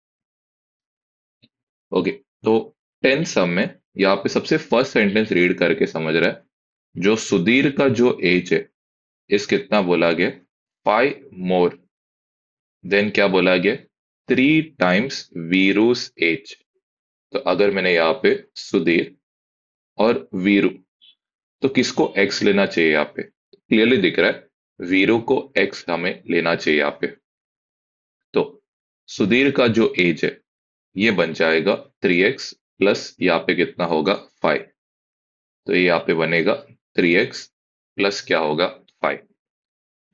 ओके, तो 10 सम में यहाँ पे सबसे फर्स्ट सेंटेंस रीड करके समझ रहा है, जो सुधीर का जो एज है, इस कितना बोला गया, 5 मोर, देन क्या बोला गया, 3 टाइम्स वीरूस एज। तो अगर मैंने यहाँ पे सुधीर और वीरू, तो किसको एक्स लेना चाहिए यहाँ पे, क्लियरली दिख रहा है वीरू को एक्स हमें लेना चाहिए यहाँ पे। तो सुधीर का जो एज है ये बन जाएगा 3x प्लस यहाँ पे कितना होगा 5। तो ये यहाँ पे बनेगा 3x प्लस क्या होगा 5।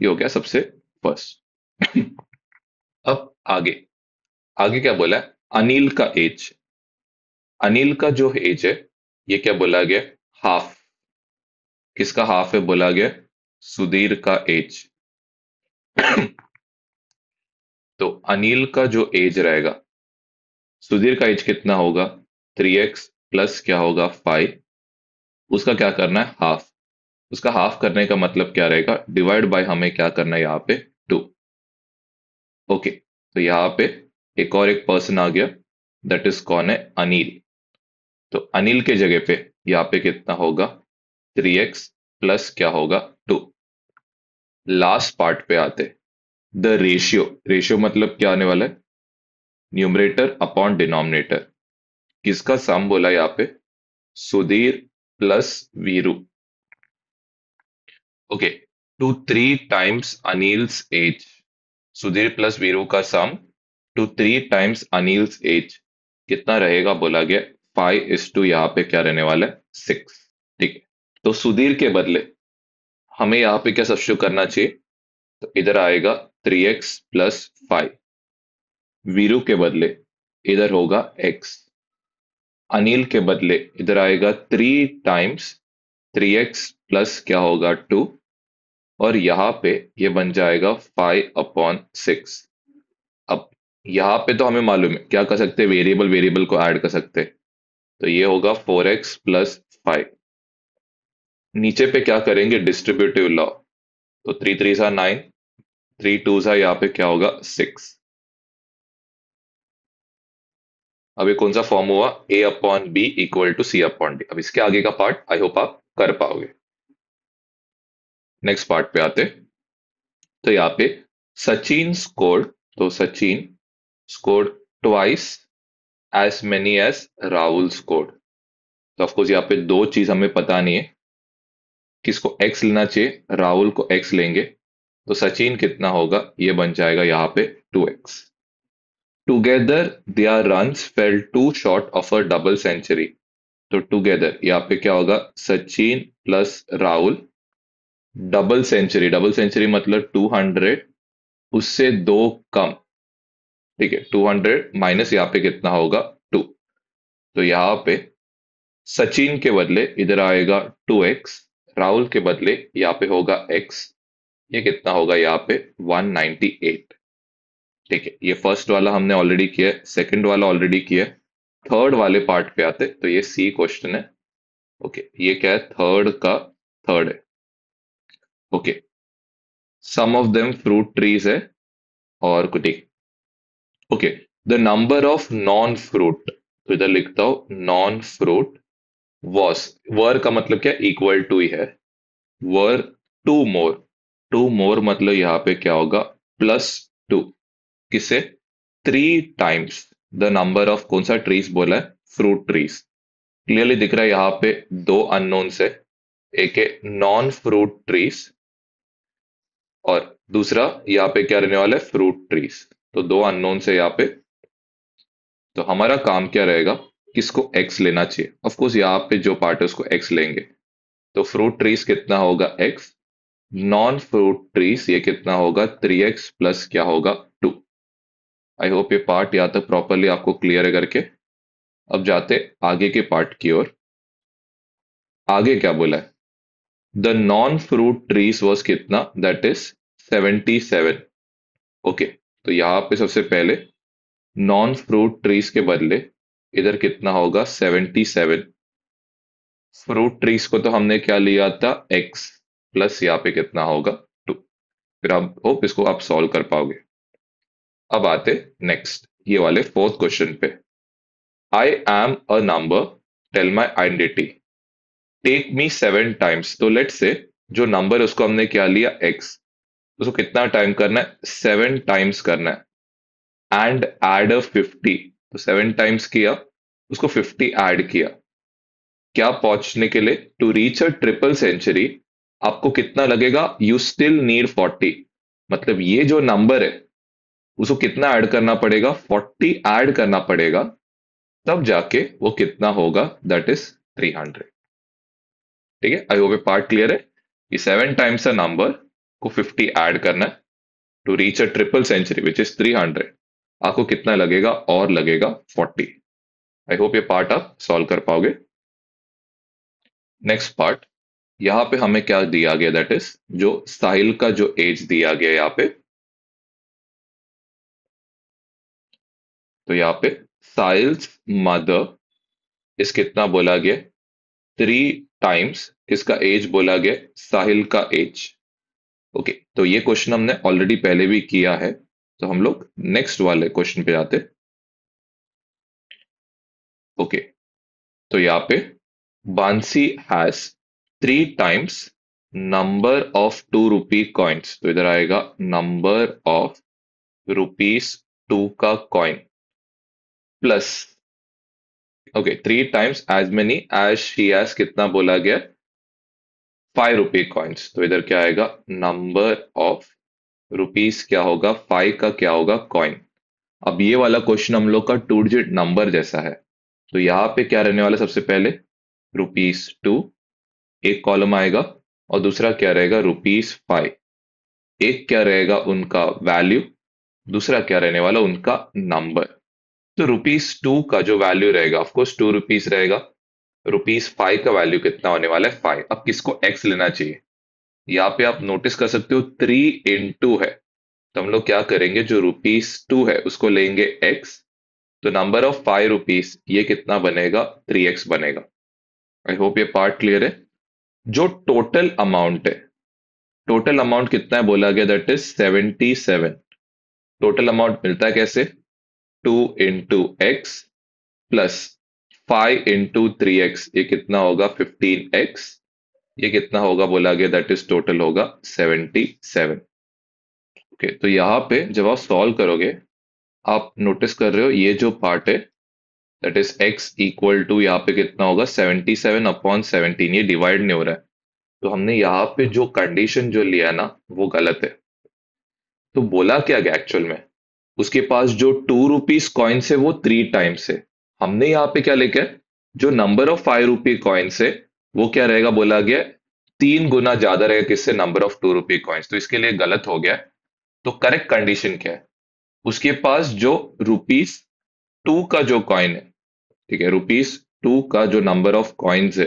ये हो गया सबसे फर्स्ट। अब आगे, आगे क्या बोला है, अनिल का एज, अनिल का जो एज है ये क्या बोला गया, हाफ। किसका हाफ है बोला गया, सुधीर का एज। तो अनिल का जो एज रहेगा, सुधीर का एज कितना होगा, 3x प्लस क्या होगा 5, उसका क्या करना है हाफ। उसका हाफ करने का मतलब क्या रहेगा, डिवाइड बाय हमें क्या करना है यहाँ पे 2। ओके, तो यहाँ पे एक और एक पर्सन आ गया, दैट इज कौन है, अनिल। तो अनिल के जगह पे यहाँ पे कितना होगा, 3x प्लस क्या होगा 2। लास्ट पार्ट पे आते, द रेशियो, रेशियो मतलब क्या आने वाला है, न्यूमरेटर अपॉन डिनोमिनेटर। किसका सम बोला यहाँ पे, Sudhir plus Veeru. Okay, to 3 times Anil's age, Sudhir plus Veeru का sum to 3 times Anil's age कितना रहेगा बोला गया, 5:, यहाँ पे क्या रहने वाला है 6। ठीक है, तो सुधीर के बदले हमें यहाँ पे क्या सब्स्टिट्यूट करना चाहिए, तो इधर आएगा 3x प्लस 5। वीरू के बदले इधर होगा x। अनिल के बदले इधर आएगा 3 टाइम्स 3x प्लस क्या होगा 2। और यहाँ पे ये बन जाएगा 5/6। अब यहाँ पे तो हमें मालूम है क्या कर सकते हैं, वेरिएबल वेरिएबल को ऐड कर सकते हैं। तो ये होगा 4x प्लस 5। नीचे पे क्या करेंगे, डिस्ट्रीब्यूटिव लॉ। तो 3 3 9, 3 2 यहाँ पे क्या होगा 6। अब ये कौन सा फॉर्म हुआ, A/B = C/D। अब इसके आगे का पार्ट आई होप आप कर पाओगे। नेक्स्ट पार्ट पे आते, तो यहाँ पे सचिन स्कोर्ड, तो Sachin scored twice as many as Rahul scored. तो ऑफकोर्स यहाँ पे दो चीज हमें पता नहीं है, किसको एक्स लेना चाहिए, राहुल को एक्स लेंगे तो सचिन कितना होगा, ये बन जाएगा यहाँ पे 2x। Together their runs fell two short of a double century. तो टुगेदर यहाँ पे क्या होगा, Sachin plus Rahul double century, double century मतलब 200, उससे दो कम। ठीक है, 200 माइनस यहाँ पे कितना होगा 2। तो यहाँ पे सचिन के बदले इधर आएगा 2x, राहुल के बदले यहाँ पे होगा x। ये कितना होगा यहाँ पे 198। ठीक है, ये फर्स्ट वाला हमने ऑलरेडी किया है, सेकंड वाला ऑलरेडी किया है। थर्ड वाले पार्ट पे आते, तो ये सी क्वेश्चन है। ओके, ये क्या है, थर्ड का थर्ड है। Okay, sum of them fruit trees है और कुछ। Okay, the number of non fruit, तो इधर लिखता हूं नॉन फ्रूट वॉस, वर का मतलब क्या, इक्वल टू ही है, वर 2 मोर। 2 मोर मतलब यहाँ पे क्या होगा, +2। किसे, 3 टाइम्स द नंबर ऑफ, कौन सा ट्रीज बोला है, फ्रूट ट्रीज। क्लियरली दिख रहा है यहाँ पे दो अननोन्स है, एक है नॉन फ्रूट ट्रीज और दूसरा यहाँ पे क्या रहने वाला है, फ्रूट ट्रीज। तो दो अननोन्स है यहाँ पे। तो हमारा काम क्या रहेगा, किसको एक्स लेना चाहिए, ऑफ कोर्स यहाँ पे जो पार्ट है उसको एक्स लेंगे। तो फ्रूट ट्रीज कितना होगा एक्स, नॉन फ्रूट ट्रीज ये कितना होगा 3x प्लस क्या होगा 2। आई होप ये पार्ट यहाँ तक प्रॉपरली आपको क्लियर है करके। अब जाते आगे के पार्ट की ओर। आगे क्या बोला है, the non fruit trees was कितना, दैट इज 77। ओके, तो यहाँ पे सबसे पहले नॉन फ्रूट ट्रीज के बदले इधर कितना होगा 77। फ्रूट ट्रीज को तो हमने क्या लिया था एक्स, प्लस यहाँ पे कितना होगा 2। फिर आप होप इसको आप सॉल्व कर पाओगे। अब आते नेक्स्ट ये वाले फोर्थ क्वेश्चन पे। I am a number, tell my identity, take me 7 times. तो लेट से जो नंबर है उसको हमने क्या लिया, एक्स, उसको कितना टाइम करना है, 7 टाइम्स करना है। एंड एड अ 50, तो 7 टाइम्स किया, उसको 50 ऐड किया। क्या पहुंचने के लिए, to reach a triple century, आपको कितना लगेगा, यू स्टिल नीड 40। मतलब ये जो नंबर है उसको कितना ऐड करना पड़ेगा, 40 ऐड करना पड़ेगा, तब जाके वो कितना होगा, दैट इज 300। ठीक है, आई होप ये पार्ट क्लियर है कि 7 टाइम्स अ नंबर को 50 ऐड करना है to reach a triple century which is 300, आपको कितना लगेगा, और लगेगा 40। आई होप ये पार्ट आप सॉल्व कर पाओगे। नेक्स्ट पार्ट, यहाँ पे हमें क्या दिया गया, दैट इज जो साहिल का जो एज दिया गया यहाँ पे, तो यहाँ पे साहिल्स मदर इस कितना बोला गया, 3 टाइम्स किसका एज बोला गया, साहिल का एज। ओके, तो ये क्वेश्चन हमने ऑलरेडी पहले भी किया है, तो हम लोग नेक्स्ट वाले क्वेश्चन पे जाते। ओके, तो यहाँ पे Bansi has 3 times number of 2 rupee coins, तो इधर आएगा नंबर ऑफ रुपीज 2 का coin, plus, okay, 3 times as many as she has कितना बोला गया, 5 रुपी कॉइन्स, तो इधर क्या आएगा, नंबर ऑफ रुपीज क्या होगा, 5 का क्या होगा, कॉइन। अब ये वाला क्वेश्चन हम लोग का 2 डिजिट नंबर जैसा है, तो यहाँ पे क्या रहने वाला, सबसे पहले रुपीज 2 एक कॉलम आएगा, और दूसरा क्या रहेगा, रुपीज 5। एक क्या रहेगा उनका वैल्यू, दूसरा क्या रहने वाला उनका नंबर। तो रुपीज 2 का जो वैल्यू रहेगा, ऑफकोर्स 2 रुपीज रहेगा, रुपीज 5 का वैल्यू कितना होने वाला है, 5। अब किसको एक्स लेना चाहिए, यहाँ पे आप नोटिस कर सकते हो 3 into है, तो हम लोग क्या करेंगे, जो रुपीज 2 है उसको लेंगे एक्स, तो नंबर ऑफ 5 रुपीज ये कितना बनेगा, 3x बनेगा। आई होप ये पार्ट क्लियर है। जो टोटल अमाउंट है, टोटल अमाउंट कितना है बोला गया, दैट इज 77। टोटल अमाउंट मिलता है कैसे, 2 into x plus 5 into 3x, ये कितना होगा, 15x, ये कितना होगा बोला गया, दैट इज टोटल होगा 77। ओके, तो यहाँ पे जब आप सॉल्व करोगे, आप नोटिस कर रहे हो ये जो पार्ट है, that is x equal to यहाँ पे कितना होगा, 77/17, ये डिवाइड नहीं हो रहा है, तो हमने यहाँ पे जो कंडीशन जो लिया ना वो गलत है। तो बोला क्या गया एक्चुअल में, उसके पास जो 2 रुपीज कॉइन्स है वो 3 टाइम्स है। हमने यहाँ पे क्या लेके आए? जो नंबर ऑफ 5 रुपी कॉइन्स है वो क्या रहेगा बोला गया, 3 गुना ज्यादा रहेगा किससे, नंबर ऑफ 2 रुपी कॉइन्स, तो इसके लिए गलत हो गया। तो करेक्ट कंडीशन क्या है, उसके पास जो रुपीज 2 का जो कॉइन है, ठीक है, रुपीज 2 का जो नंबर ऑफ कॉइन्स है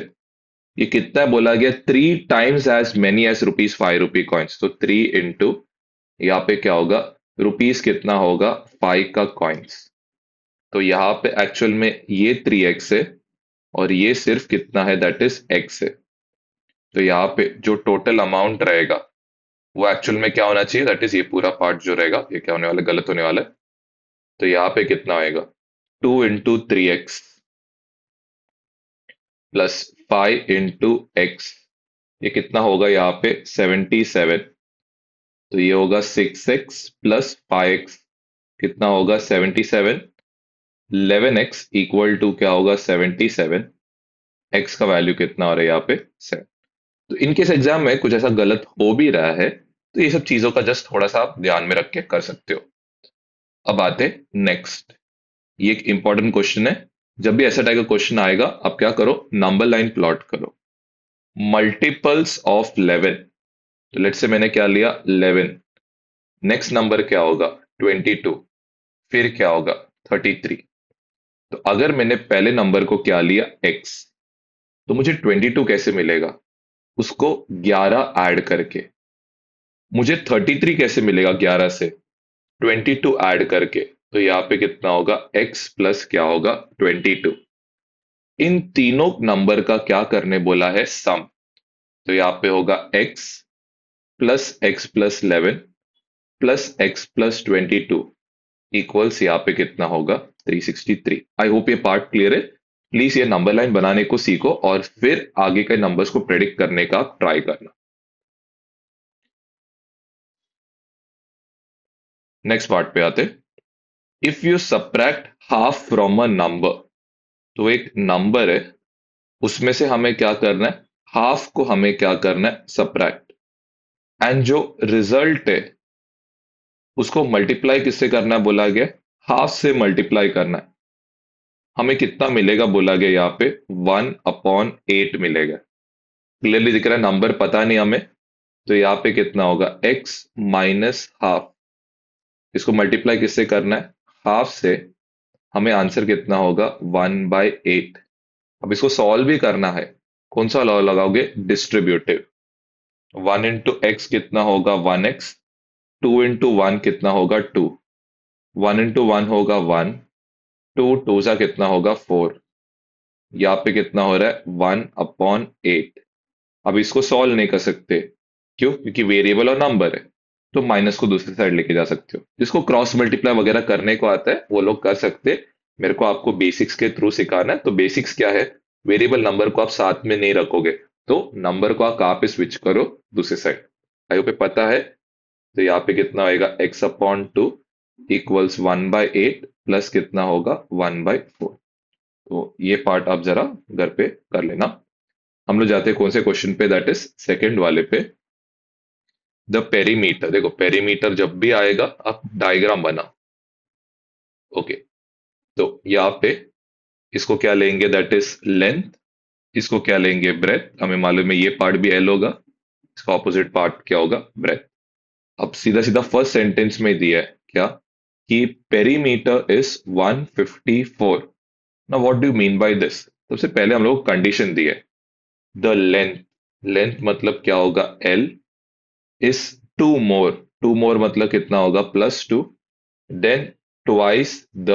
ये कितना है बोला गया, 3 times as many as rupees 5 rupee coins, तो 3 into यहाँ पे क्या होगा, रुपीज कितना होगा, 5 का कॉइन्स। तो यहाँ पे एक्चुअल में ये 3x है, और ये सिर्फ कितना है, दैट इज x है। तो यहाँ पे जो टोटल अमाउंट रहेगा वो एक्चुअल में क्या होना चाहिए, दैट इज ये पूरा पार्ट जो रहेगा ये क्या होने वाला है, गलत होने वाला है। तो यहाँ पे कितना होएगा, 2 into 3x plus 5 into x, ये कितना होगा यहाँ पे, 77। तो ये होगा 6x प्लस 5x, कितना होगा 77। 11x इक्वल टू क्या होगा, 77। x का वैल्यू कितना हो रहा है यहाँ पे, 7। तो इनकेस एग्जाम में कुछ ऐसा गलत हो भी रहा है, तो ये सब चीजों का जस्ट थोड़ा सा आप ध्यान में रख के कर सकते हो। अब आते नेक्स्ट, ये एक इंपॉर्टेंट क्वेश्चन है। जब भी ऐसा टाइप का क्वेश्चन आएगा, आप क्या करो, नंबर लाइन प्लॉट करो। मल्टीपल्स ऑफ 11, तो लेट्स से मैंने क्या लिया, 11, नेक्स्ट नंबर क्या होगा, 22, फिर क्या होगा, 33। तो अगर मैंने पहले नंबर को क्या लिया, x, तो मुझे 22 कैसे मिलेगा, उसको 11 ऐड करके। मुझे 33 कैसे मिलेगा 11 से, 22 ऐड करके। तो यहाँ पे कितना होगा, x प्लस क्या होगा, 22। इन तीनों नंबर का क्या करने बोला है, सम। तो यहाँ पे होगा x plus 11 plus x plus 22 equals यहाँ पे कितना होगा, 363। आई होप ये पार्ट क्लियर है। प्लीज ये नंबर लाइन बनाने को सीखो और फिर आगे के नंबर्स को प्रेडिक्ट करने का ट्राई करना। नेक्स्ट पार्ट पे आते। If you subtract half from a number, तो एक नंबर है, उसमें से हमें क्या करना है, हाफ को हमें क्या करना है, सब्ट्रैक्ट। एंड जो रिजल्ट है उसको मल्टीप्लाई किससे करना है बोला गया, हाफ से मल्टीप्लाई करना है। हमें कितना मिलेगा बोला गया यहाँ पे, 1/8 मिलेगा। क्लियरली दिख रहा है, नंबर पता नहीं हमें, तो यहाँ पे कितना होगा, x माइनस हाफ। इसको मल्टीप्लाई किससे करना है, हाफ से। हमें आंसर कितना होगा, 1/8। अब इसको सॉल्व भी करना है, कौन सा लॉ लगाओगे, डिस्ट्रीब्यूटिव। 1 into x कितना होगा, 1x। 2 into 1 कितना होगा, 2। 1 into 1 होगा 1। 2 जा कितना होगा, 4। यहाँ पे कितना हो रहा है, 1/8। अब इसको सॉल्व नहीं कर सकते, क्यों, क्योंकि वेरिएबल और नंबर है, तो माइनस को दूसरी साइड लेके जा सकते हो। जिसको क्रॉस मल्टीप्लाई वगैरह करने को आता है वो लोग कर सकते हैं। मेरे को आपको बेसिक्स के थ्रू सिखाना है। तो बेसिक्स क्या है, वेरिएबल नंबर को आप साथ में नहीं रखोगे, तो नंबर को आप कहाँ पे स्विच करो, दूसरी साइड। आई पे पता है। तो यहाँ पे कितना होगा, x/2 इक्वल्स 1/8 प्लस कितना होगा, 1/4। तो ये पार्ट आप जरा घर पे कर लेना। हम लोग जाते हैं कौन से क्वेश्चन पे, दैट इज सेकंड वाले पे। द पेरीमीटर, देखो पेरीमीटर जब भी आएगा आप डायग्राम बना। ओके, तो यहाँ पे इसको क्या लेंगे, दैट इज लेंथ। इसको क्या लेंगे, ब्रेथ। हमें मालूम है ये पार्ट भी एल होगा, इसका ऑपोजिट पार्ट क्या होगा, ब्रेथ। अब सीधा सीधा फर्स्ट सेंटेंस में दिया है क्या, कि पेरीमीटर इज 154। ना what do you mean by this. सबसे पहले हम लोग कंडीशन दी है, द लेंथ। लेंथ मतलब क्या होगा, एल इज 2 more। 2 more मतलब कितना होगा, +2। Then twice the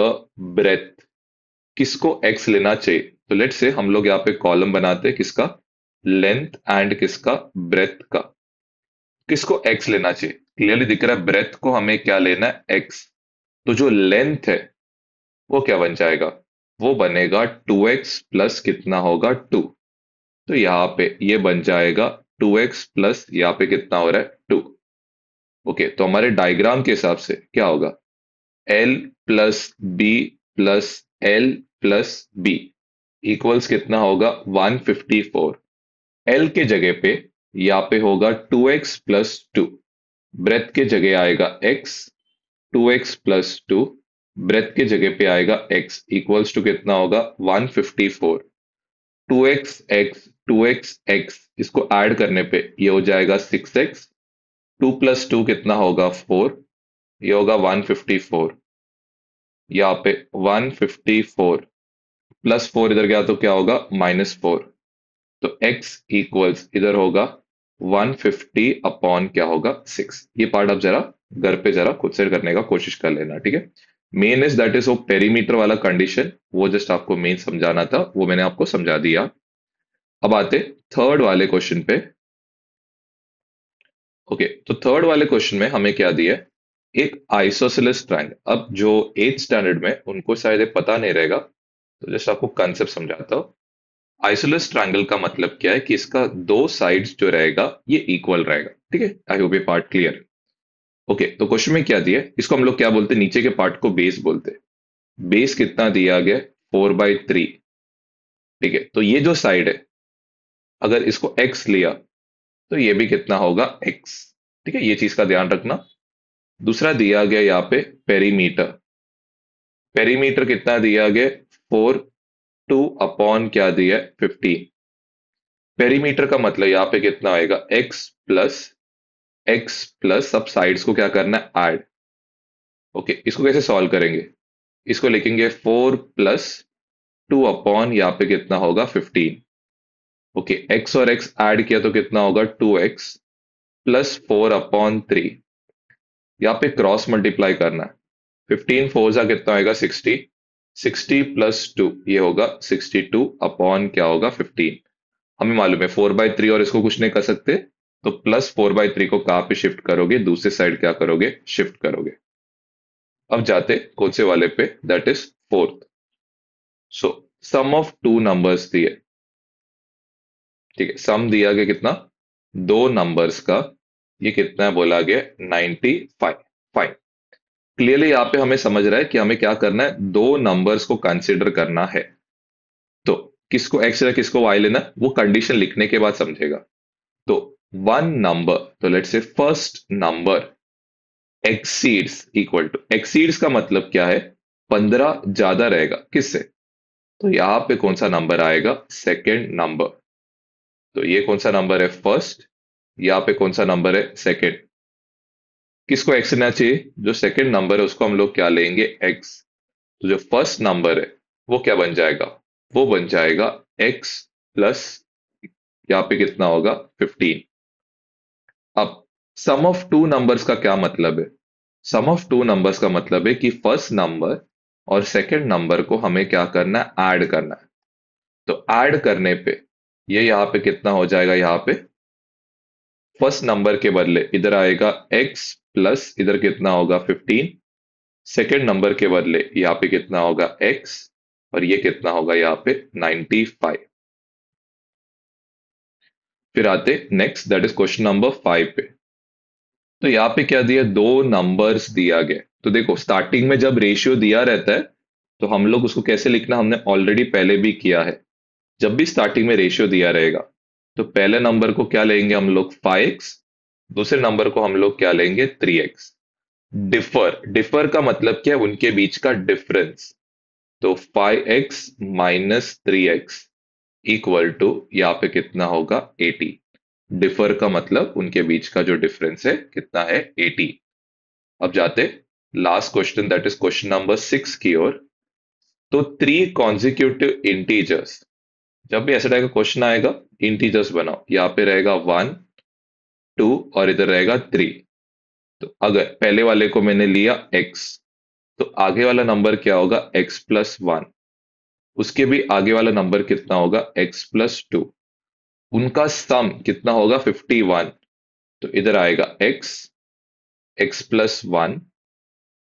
breadth. किसको एक्स लेना चाहिए, तो लेट से हम लोग यहाँ पे कॉलम बनाते हैं, किसका, लेंथ एंड किसका, ब्रेथ का। किसको एक्स लेना चाहिए, क्लियरली दिख रहा है, ब्रेथ को हमें क्या लेना है, एक्स। तो जो लेंथ है वो क्या बन जाएगा, वो बनेगा 2x प्लस कितना होगा, 2। तो यहाँ पे ये बन जाएगा 2x प्लस यहाँ पे कितना हो रहा है, 2। ओके, तो हमारे डायग्राम के हिसाब से क्या होगा, L plus B plus L plus B equals कितना होगा, 154। एल के जगह पे यहाँ पे होगा 2x+2। ब्रेथ के जगह आएगा x। 2x+2 ब्रेथ के जगह पे आएगा x इक्वल्स टू कितना होगा, 154। 2x x 2x x इसको ऐड करने पे ये हो जाएगा 6x। 2+2 कितना होगा, 4। ये होगा 154। यहाँ पे 154 +4 इधर गया तो क्या होगा, -4। तो x इक्वल्स इधर होगा 150 क्या होगा, 6। ये पार्ट आप जरा घर पे जरा खुद से करने का कोशिश कर लेना, ठीक है। मेन इज दैट इज वो पेरीमीटर वाला कंडीशन, वो जस्ट आपको मेन समझाना था, वो मैंने आपको समझा दिया। अब आते थर्ड वाले क्वेश्चन पे। ओके, तो थर्ड वाले क्वेश्चन में हमें क्या दिया है, एक आइसोसेलेस ट्रायंगल। अब जो 8th स्टैंडर्ड में उनको शायद ये पता नहीं रहेगा, तो जस्ट आपको कंसेप्ट समझाता हूँ। आइसोलेस ट्रायंगल का मतलब क्या है, कि इसका दो साइड्स जो रहेगा ये इक्वल रहेगा, ठीक है। आई होप ये पार्ट क्लियर। ओके, तो क्वेश्चन में क्या दिया है, इसको हम लोग क्या बोलते हैं, नीचे के पार्ट को बेस बोलते हैं। बेस कितना दिया गया, 4/3। ठीक है, तो ये जो साइड है, अगर इसको एक्स लिया तो ये भी कितना होगा, एक्स। ठीक है, ये चीज का ध्यान रखना। दूसरा दिया गया यहाँ पे पेरीमीटर। पेरीमीटर कितना दिया गया, 4/2 क्या दिया है, 15। पेरीमीटर का मतलब यहाँ पे कितना आएगा, x प्लस सब साइड्स को क्या करना है, ऐड। ओके, इसको कैसे सॉल्व करेंगे, इसको लिखेंगे 4+2 यहाँ पे कितना होगा, 15। ओके, x और x ऐड किया तो कितना होगा, 2x प्लस 4/3। यहाँ पे क्रॉस मल्टीप्लाई करना है। 15 4 जा कितना आएगा, 60। 60+2 ये होगा 62 क्या होगा, 15। हमें मालूम है 4/3 और इसको कुछ नहीं कर सकते, तो +4/3 को कहाँ पे शिफ्ट करोगे, दूसरे साइड क्या करोगे, शिफ्ट करोगे। अब जाते कौन से वाले पे, that is fourth. So sum of two numbers दिए, ठीक है, सम दिया गया कितना, दो नंबर्स का, ये कितना है बोला गया 95। फाइन। क्लियरली यहाँ पे हमें समझ रहा है कि हमें क्या करना है, दो नंबर्स को कंसिडर करना है। तो किसको एक्स या किसको वाई लेना, वो कंडीशन लिखने के बाद समझेगा। तो वन नंबर, तो let's say first number exceeds, equal to exceeds का मतलब क्या है, 15 ज्यादा रहेगा किससे, तो यहां पे कौन सा नंबर आएगा, सेकेंड नंबर। तो ये कौन सा नंबर है, फर्स्ट। यहाँ पे कौन सा नंबर है, सेकेंड। किसको एक्स लेना चाहिए, जो सेकेंड नंबर है उसको हम लोग क्या लेंगे, एक्स। तो जो फर्स्ट नंबर है वो क्या बन जाएगा, वो बन जाएगा एक्स प्लस, यहाँ पे कितना होगा 15। अब सम ऑफ टू नंबर्स का क्या मतलब है, सम ऑफ टू नंबर्स का मतलब है कि फर्स्ट नंबर और सेकंड नंबर को हमें क्या करना है, ऐड करना है। तो ऐड करने पे ये यहाँ पे कितना हो जाएगा, यहाँ पे फर्स्ट नंबर के बदले इधर आएगा x प्लस इधर कितना होगा 15, सेकंड नंबर के बदले यहाँ पे कितना होगा x, और ये कितना होगा यहाँ पे 95। फिर आते next, that is question number 5 पे। तो यहाँ पे क्या दिया, दो नंबर्स दिया गया। तो देखो स्टार्टिंग में जब रेशियो दिया रहता है तो हम लोग उसको कैसे लिखना, हमने ऑलरेडी पहले भी किया है। जब भी स्टार्टिंग में रेशियो दिया रहेगा तो पहले नंबर को क्या लेंगे हम लोग 5x, दूसरे नंबर को हम लोग क्या लेंगे 3x। डिफर, डिफर का मतलब क्या है, उनके बीच का डिफरेंस। तो 5x minus 3x equal to यहाँ पे कितना होगा 80। डिफर का मतलब उनके बीच का जो डिफरेंस है कितना है 80। अब जाते last question, that is question number 6 की ओर। तो थ्री कॉन्जिक्यूटिव इंटीजर्स, जब भी ऐसा टाइप का क्वेश्चन आएगा इंटीजर्स बनाओ, यहाँ पे रहेगा 1 2 और इधर रहेगा 3। तो अगर पहले वाले को मैंने लिया x, तो आगे वाला नंबर क्या होगा, x प्लस 1। उसके भी आगे वाला नंबर कितना होगा, x प्लस 2। उनका सम कितना होगा 51। तो इधर आएगा x, x plus 1,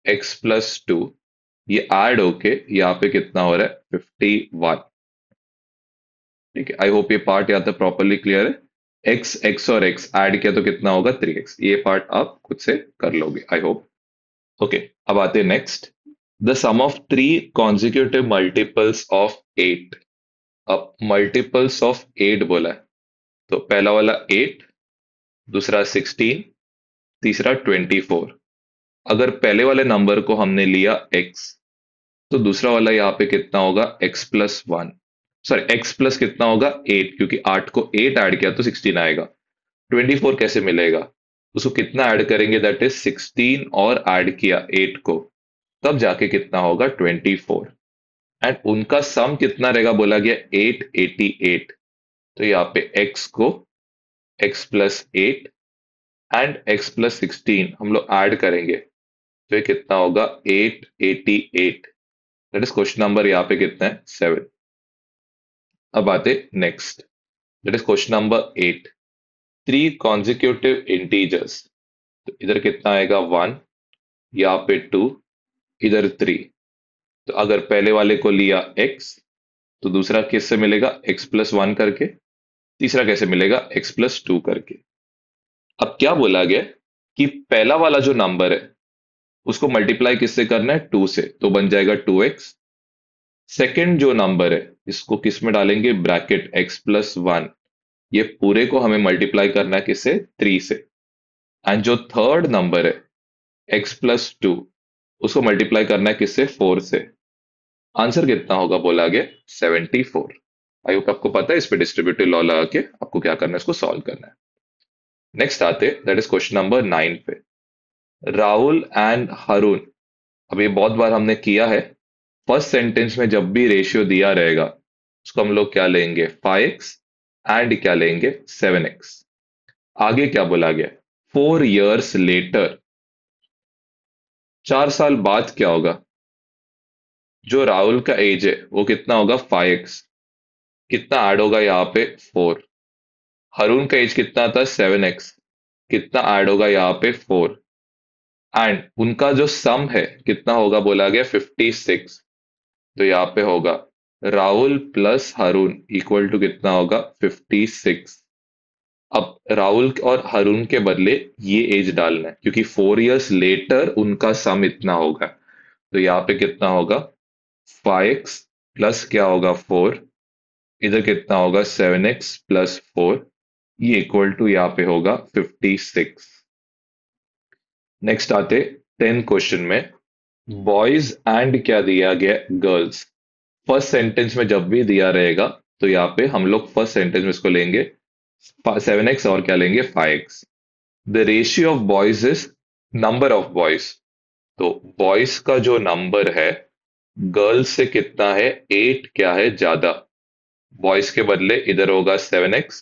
x plus 2, ये ऐड होके यहाँ पे कितना हो रहा है 51। ठीक है, आई होप ये पार्ट यहाँ तक प्रॉपरली क्लियर है। x x और x ऐड किया तो कितना होगा 3x, ये पार्ट आप खुद से कर लोगे आई होप। ओके, अब आते हैं next, the sum of three consecutive multiples of 8। अब मल्टीपल्स ऑफ 8 बोला है, तो पहला वाला 8, दूसरा 16, तीसरा 24। अगर पहले वाले नंबर को हमने लिया x, तो दूसरा वाला यहाँ पे कितना होगा x plus 1, sorry x plus कितना होगा 8, क्योंकि 8 को 8 ऐड किया तो 16 आएगा। 24 कैसे मिलेगा, उसको कितना ऐड करेंगे, दैट इज 16 और ऐड किया 8 को, तब जाके कितना होगा 24। एंड उनका सम कितना रहेगा बोला गया 888। तो यहाँ पे x को x plus 8 and x plus 16 हम लोग ऐड करेंगे, तो ये कितना होगा 888। दैट इज क्वेश्चन नंबर यहाँ पे कितना है 7। अब आते next, that is question number 8, three consecutive integers. तो इधर कितना आएगा 1, यहाँ पे 2, इधर 3। तो अगर पहले वाले को लिया x, तो दूसरा किससे मिलेगा x प्लस 1 करके, तीसरा कैसे मिलेगा x प्लस 2 करके। अब क्या बोला गया कि पहला वाला जो नंबर है उसको मल्टीप्लाई किससे करना है, 2 से, तो बन जाएगा 2x। सेकेंड जो नंबर है इसको किस में डालेंगे, ब्रैकेट x प्लस 1, ये पूरे को हमें मल्टीप्लाई करना है किससे, 3 से। एंड जो थर्ड नंबर है x प्लस 2, उसको मल्टीप्लाई करना है किससे, 4 से। आंसर कितना होगा बोला गया 74। आई होप आपको पता है इस पे डिस्ट्रीब्यूटिव लॉ लगा के आपको क्या करना है, इसको सॉल्व करना है। नेक्स्ट आते, दैट इज क्वेश्चन नंबर 9 पे। राहुल एंड हरुण, अब ये बहुत बार हमने किया है। फर्स्ट सेंटेंस में जब भी रेशियो दिया रहेगा उसको हम लोग क्या लेंगे 5x एंड क्या लेंगे 7x। आगे क्या बोला गया, 4 years लेटर, 4 साल बाद क्या होगा, जो राहुल का एज है वो कितना होगा 5x, कितना ऐड होगा यहाँ पे 4। हरुण का एज कितना था 7x, कितना ऐड होगा यहाँ पे 4। एंड उनका जो सम है कितना होगा बोला गया 56। तो यहाँ पे होगा Rahul plus Harun equal to कितना होगा 56। अब राहुल और हरुण के बदले ये एज डालना है क्योंकि 4 इयर्स लेटर उनका सम इतना होगा। तो यहाँ पे कितना होगा 5x प्लस क्या होगा 4, इधर कितना होगा 7x प्लस 4, ये इक्वल टू यहाँ पे होगा 56। नेक्स्ट आते 10 क्वेश्चन में बॉयज एंड क्या दिया गया गर्ल्स। फर्स्ट सेंटेंस में जब भी दिया रहेगा तो यहाँ पे हम लोग फर्स्ट सेंटेंस में इसको लेंगे 7x और क्या लेंगे 5x। The ratio of boys is number of boys. तो बॉयज का जो नंबर है गर्ल्स से कितना है 8 क्या है ज्यादा। बॉयज के बदले इधर होगा 7x,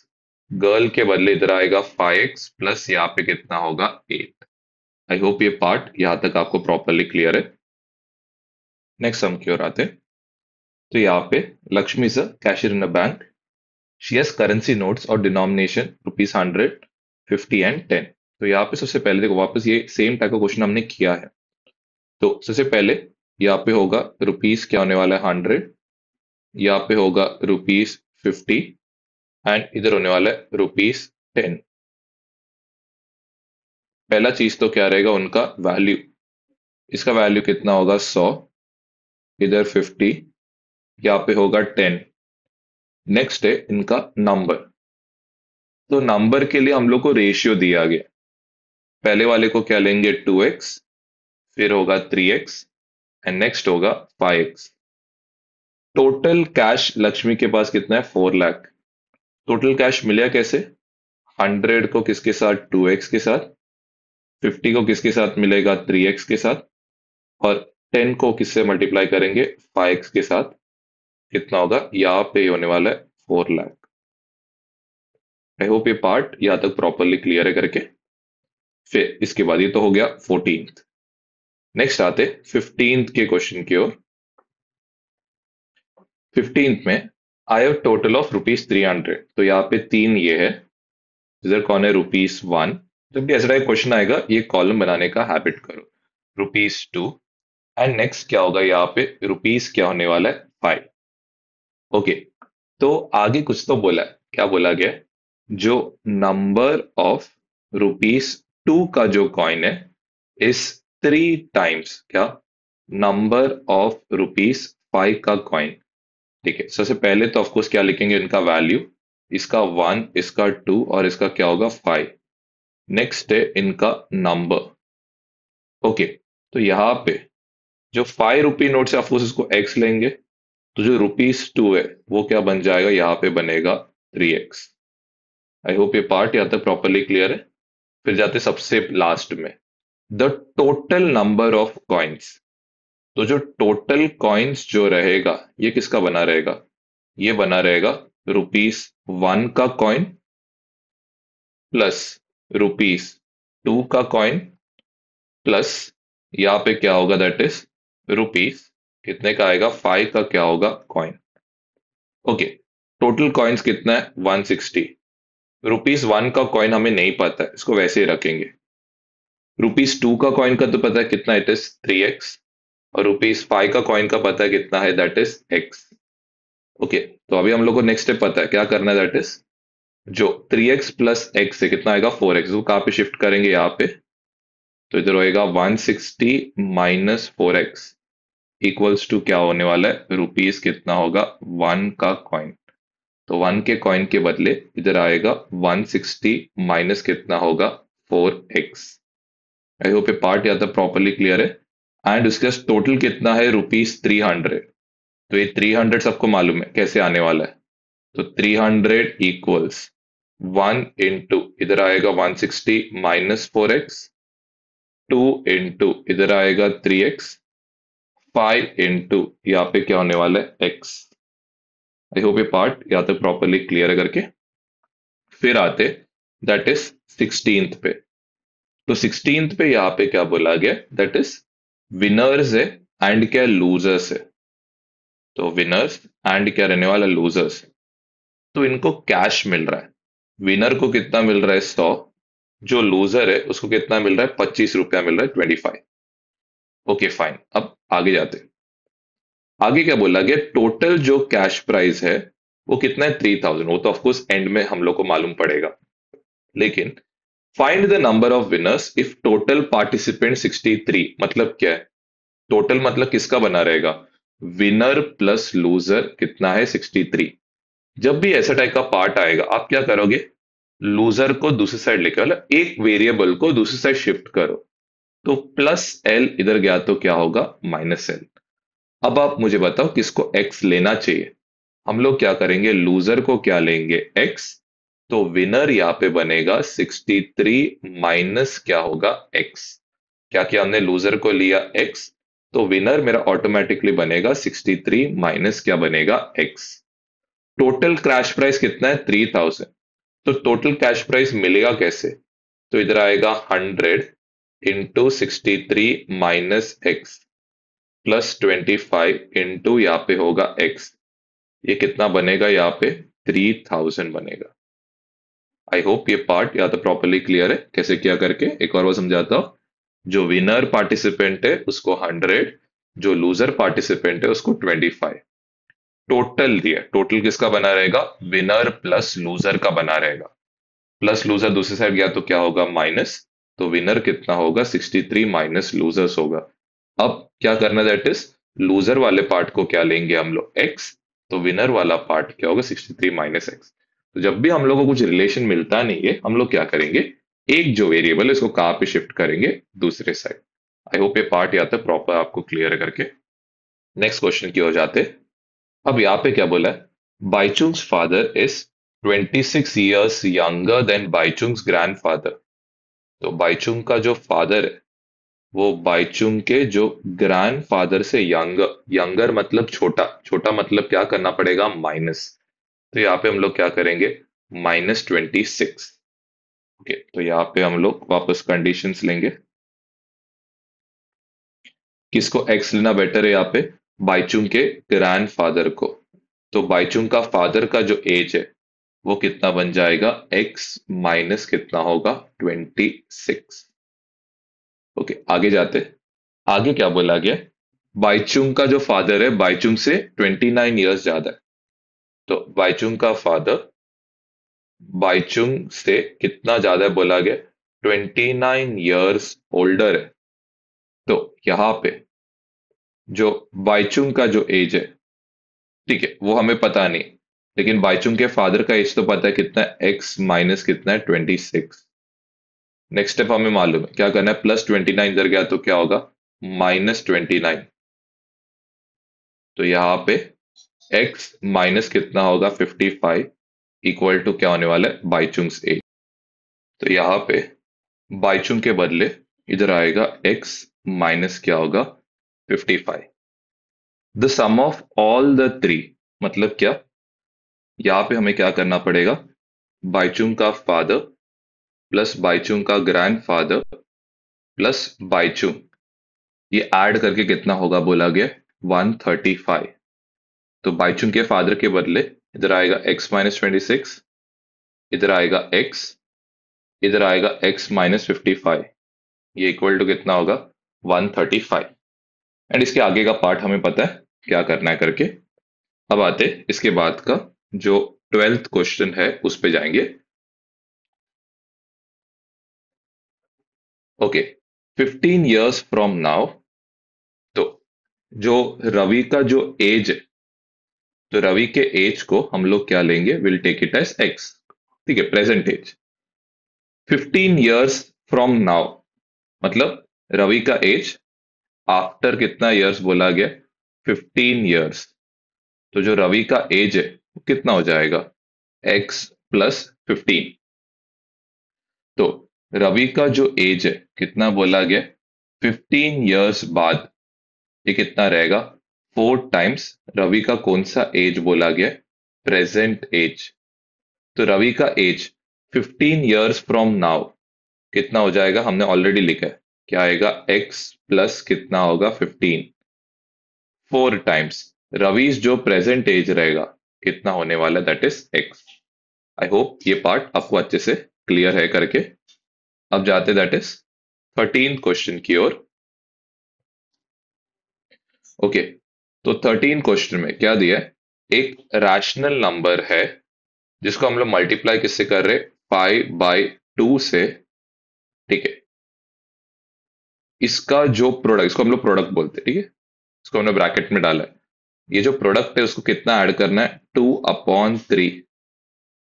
गर्ल के बदले इधर आएगा 5x प्लस यहाँ पे कितना होगा 8। आई होप ये पार्ट यहां तक आपको प्रॉपरली क्लियर है। नेक्स्ट हम की ओर आते हैं। तो यहाँ पे Lakshmi is a cashier in a bank. She has currency notes और डिनोमिनेशन ₹100, 50 एंड 10। तो यहाँ पे सबसे पहले देखो वापस ये सेम टाइप का क्वेश्चन हमने किया है। तो सबसे पहले यहाँ पे होगा रुपीस क्या होने वाला है 100, यहाँ पे होगा ₹50 एंड इधर होने वाला है ₹10। पहला चीज तो क्या रहेगा उनका वैल्यू। इसका वैल्यू कितना होगा 100, इधर 50, यहाँ पे होगा 10। नेक्स्ट है इनका नंबर। तो नंबर के लिए हम लोग को रेशियो दिया गया। पहले वाले को क्या लेंगे 2x, फिर होगा 3x एंड नेक्स्ट होगा 5x। टोटल कैश लक्ष्मी के पास कितना है 4 लाख। टोटल कैश मिला कैसे, 100 को किसके साथ 2x के साथ, 50 को किसके साथ मिलेगा 3x के साथ, और 10 को किससे मल्टीप्लाई करेंगे 5x के साथ। कितना होगा यहाँ पे होने वाला है 4 लाख। आई होप ये पार्ट यहाँ तक प्रॉपरली क्लियर है करके। फिर इसके बाद ये तो हो गया 14th। नेक्स्ट आते 15th के क्वेश्चन की ओर। 15th में आई हैव टोटल ऑफ ₹300। तो यहाँ पे तीन ये है, इधर कौन है ₹1। जब भी ऐसा टाइप क्वेश्चन आएगा ये कॉलम बनाने का हैबिट करो। ₹2 एंड नेक्स्ट क्या होगा यहाँ पे रुपीस क्या होने वाला है 5। ओके, तो आगे कुछ तो बोला है, क्या बोला गया है? जो नंबर ऑफ ₹2 का जो कॉइन है इस 3 टाइम्स क्या नंबर ऑफ ₹5 का कॉइन। ठीक है, सबसे पहले तो ऑफकोर्स क्या लिखेंगे इनका वैल्यू, इसका 1, इसका 2 और इसका क्या होगा 5। नेक्स्ट है इनका नंबर। ओके, तो यहाँ पे जो ₹5 नोट से ऑफकोर्स इसको एक्स लेंगे, तो जो ₹2 है वो क्या बन जाएगा यहाँ पे बनेगा 3x। आई होप ये पार्ट यहाँ तक प्रॉपरली क्लियर है। फिर जाते सबसे लास्ट में the total number of coins. तो जो टोटल कॉइन्स जो रहेगा ये किसका बना रहेगा, ये बना रहेगा ₹1 का कॉइन प्लस ₹2 का कॉइन प्लस यहाँ पे क्या होगा दैट इज रुपीस कितने का आएगा 5 का क्या होगा कॉइन। ओके, टोटल कॉइन्स कितना है 160। ₹1 का कॉइन हमें नहीं पता है, इसको वैसे ही रखेंगे। ₹2 का कॉइन का तो पता है कितना, इट इज 3x। और ₹5 का कॉइन का पता है कितना है, दैट इज x। ओके, तो अभी हम लोग को नेक्स्ट स्टेप पता है क्या करना है, दैट इज जो 3x प्लस x से कितना आएगा 4x, वो कहाँ पे शिफ्ट करेंगे यहाँ पे। तो इधर होएगा 160 माइनस 4x इक्वल्स टू क्या होने वाला है रुपीस कितना होगा 1 का कॉइन। तो 1 के कॉइन के बदले इधर आएगा 160 माइनस कितना होगा 4x। आई होप ये पार्ट या तो प्रॉपरली क्लियर है। एंड उसके टोटल कितना है ₹300। तो ये 300 सबको मालूम है कैसे आने वाला है। तो 300 इक्वल्स 1 इंटू इधर आएगा 160 माइनस 4x, 2 इंटू इधर आएगा 3x, 5 इंटू यहाँ पे क्या होने वाला है x। आई होप ये पार्ट यहाँ तक प्रॉपरली क्लियर है करके। फिर आते दैट इज 16th पे। तो 16th पे यहाँ पे क्या बोला गया, दैट इज विनर्स है एंड क्या लूजर्स है। तो विनर्स एंड क्या रहने वाला लूजर्स। तो इनको कैश मिल रहा है। विनर को कितना मिल रहा है 100, जो लूजर है उसको कितना मिल रहा है ₹25 मिल रहा है 25। ओके फाइन, अब आगे जाते हैं। आगे क्या बोला गया, टोटल जो कैश प्राइस है वो कितना है, 3000। वो तो ऑफकोर्स एंड में हम लोग को मालूम पड़ेगा, लेकिन find the number of winners if total participant 63। मतलब क्या है, टोटल मतलब किसका बना रहेगा, विनर प्लस लूजर कितना है, 63। जब भी ऐसा टाइप का पार्ट आएगा आप क्या करोगे, लूजर को दूसरी साइड लेकर, मतलब एक वेरिएबल को दूसरी साइड शिफ्ट करो। तो प्लस एल इधर गया तो क्या होगा, माइनस एल। अब आप मुझे बताओ किसको एक्स लेना चाहिए। हम लोग क्या करेंगे, लूजर को क्या लेंगे, एक्स। तो विनर यहाँ पे बनेगा 63 माइनस क्या होगा, एक्स। क्या किया हमने, लूजर को लिया एक्स, तो विनर मेरा ऑटोमेटिकली बनेगा 63 माइनस क्या बनेगा, एक्स। टोटल कैश प्राइस कितना है, 3000। तो टोटल कैश प्राइस मिलेगा कैसे, तो इधर आएगा 100 into 63 minus x plus 25 into यहाँ पे होगा एक्स। ये कितना बनेगा, यहाँ पे 3000 बनेगा। आई होप ये पार्ट या तो प्रॉपरली क्लियर है, कैसे किया करके एक और बार समझाता हूँ। जो विनर पार्टिसिपेंट है उसको 100, जो लूजर पार्टिसिपेंट है उसको 25। टोटल दिया, टोटल किसका बना रहेगा, विनर प्लस लूजर का बना रहेगा। प्लस लूजर दूसरी साइड गया तो क्या होगा, माइनस। तो विनर कितना होगा, 63 माइनस लूजर्स होगा। अब क्या करना, दैट इज लूजर वाले पार्ट को क्या लेंगे हम लोग, एक्स। तो विनर वाला पार्ट क्या होगा, 63 माइनस एक्स। तो जब भी हम लोग को कुछ रिलेशन मिलता नहीं है, हम लोग क्या करेंगे, एक जो वेरिएबल है इसको कहाँ पे शिफ्ट करेंगे, दूसरे साइड। आई होप ये पार्ट या तो प्रॉपर आपको क्लियर करके नेक्स्ट क्वेश्चन की ओर जाते। अब यहाँ पे क्या बोला है, Bhaichung's father is 26 years younger than Bhaichung's grandfather. तो बाइचुंग का जो फादर है वो बाइचुंग के जो ग्रैंडफादर से यंगर, यंगर मतलब छोटा, छोटा मतलब क्या करना पड़ेगा, माइनस। तो यहाँ पे हम लोग क्या करेंगे, -26। ओके, तो यहाँ पे हम लोग वापस कंडीशंस लेंगे। किसको एक्स लेना बेटर है यहाँ पे, बाइचुंग के ग्रैंडफादर को। तो बाइचुंग का फादर का जो एज है वो कितना बन जाएगा, एक्स माइनस कितना होगा, 26। ओके, आगे जाते। आगे क्या बोला गया, बाइचुंग का जो फादर है बाइचुंग से 29 ईयर्स ज्यादा है। तो बाइचुंग का फादर बाइचुंग से कितना ज्यादा है बोला गया, 29 ईयर्स ओल्डर है। तो यहाँ पे जो बाइचुंग का जो एज है, ठीक है, वो हमें पता नहीं, लेकिन बाइचुंग के फादर का एज तो पता है कितना है, एक्स माइनस कितना है, 26। नेक्स्ट स्टेप हमें मालूम है क्या करना है, +29 इधर गया तो क्या होगा, -29। तो यहाँ पे x माइनस कितना होगा, 55 इक्वल टू क्या होने वाला है, बाइचुंग्स एज। तो यहाँ पे बाइचुंग के बदले इधर आएगा x माइनस क्या होगा, 55। The sum of all the three, मतलब क्या, यहाँ पे हमें क्या करना पड़ेगा, बाइचुंग का फादर प्लस बाइचुंग का ग्रैंडफादर प्लस बाइचुंग, ये ऐड करके कितना होगा बोला गया, 135। तो बाइचुंग के फादर के बदले इधर आएगा x-26, इधर आएगा x, इधर आएगा x -55। ये इक्वल टू कितना होगा, 135। एंड इसके आगे का पार्ट हमें पता है क्या करना है करके। अब आते इसके बाद का जो 12th क्वेश्चन है उस पे जाएंगे। Okay, 15 years from now. तो जो रवि का जो एज है, तो रवि के एज को हम लोग क्या लेंगे, will take it as x. ठीक है, present age. 15 years from now मतलब रवि का एज आफ्टर कितना ईयर्स बोला गया, 15 ईयर्स। तो जो रवि का एज है वो कितना हो जाएगा, एक्स प्लस 15। तो रवि का जो एज है कितना बोला गया, 15 ईयर्स बाद ये कितना रहेगा, 4 टाइम्स रवि का कौन सा एज बोला गया, प्रेजेंट एज। तो रवि का एज 15 ईयर्स फ्रॉम नाउ कितना हो जाएगा, हमने ऑलरेडी लिखा है, क्या आएगा, एक्स प्लस कितना होगा, 15। 4 टाइम्स रवीज जो प्रेजेंट एज रहेगा कितना होने वाला, that is x. I hope ये पार्ट आपको अच्छे से क्लियर है करके। अब जाते दैट इज 13 क्वेश्चन की ओर। ओके, तो 13 क्वेश्चन में क्या दिया है, एक रैशनल नंबर है जिसको हम लोग मल्टीप्लाई किससे कर रहे, 5/2 से। ठीक है, इसका जो प्रोडक्ट, इसको हम लोग प्रोडक्ट बोलते हैं, ठीक है, इसको हमने ब्रैकेट में डाला है। ये जो प्रोडक्ट है उसको कितना ऐड करना है, 2/3।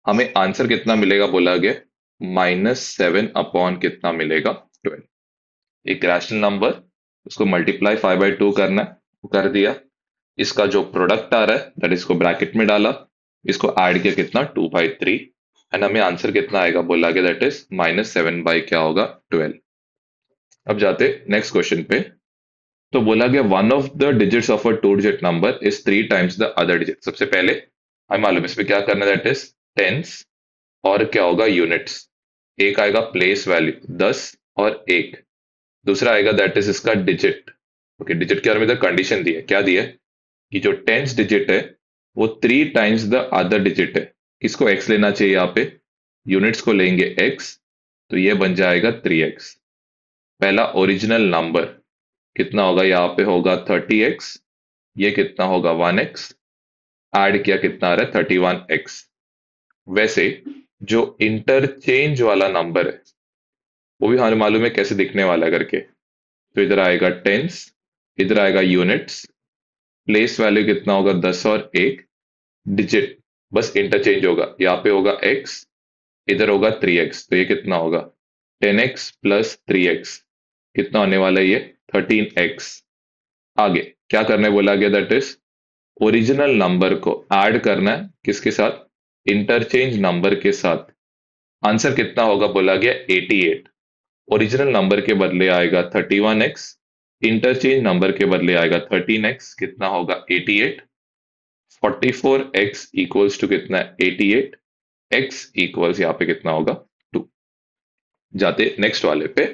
हमें आंसर कितना मिलेगा बोला गया, -7 अपॉन कितना मिलेगा, 12। एक रैशनल नंबर, उसको मल्टीप्लाई 5/2 करना है, वो कर दिया। इसका जो प्रोडक्ट आ रहा है दैट इसको ब्रैकेट में डाला, इसको ऐड किया कितना, 2/3। एंड हमें आंसर कितना आएगा बोला गया, दैट इज -7 बाई क्या होगा, 12। अब जाते नेक्स्ट क्वेश्चन पे। तो बोला गया one of the digits of a two digit number is 3 times the other digit. सबसे पहले हमें मालूम है इसमें क्या करना है, दैट इज टेंस और क्या होगा, यूनिट्स। एक आएगा प्लेस वैल्यू 10 और 1, दूसरा आएगा दैट इज इसका डिजिट। ओके, डिजिट के बारे में इधर कंडीशन दी है, क्या दी है कि जो टेंस डिजिट है वो 3 टाइम्स द अदर डिजिट है। किसको एक्स लेना चाहिए यहाँ पे, यूनिट्स को लेंगे एक्स, तो ये बन जाएगा 3x। पहला ओरिजिनल नंबर कितना होगा, यहाँ पे होगा 30x, ये कितना होगा 1x, ऐड किया कितना आ रहा है 31x। वैसे जो इंटरचेंज वाला नंबर है वो भी हमें मालूम है कैसे दिखने वाला है करके। तो इधर आएगा टेंस, इधर आएगा यूनिट्स, प्लेस वैल्यू कितना होगा 10 और 1, डिजिट बस इंटरचेंज होगा, यहाँ पे होगा x, इधर होगा 3x, तो ये कितना होगा 10x प्लस 3x, कितना होने वाला है ये 13x। आगे क्या करने बोला गया, दैट इज ओरिजिनल नंबर को ऐड करना है किसके साथ, इंटरचेंज नंबर के साथ। आंसर कितना होगा बोला गया 88। ओरिजिनल नंबर के बदले आएगा 31x, इंटरचेंज नंबर के बदले आएगा 13x, कितना होगा 88। 44x इक्वल्स टू कितना है 88, x इक्वल्स यहाँ पे कितना होगा 2। जाते नेक्स्ट वाले पे।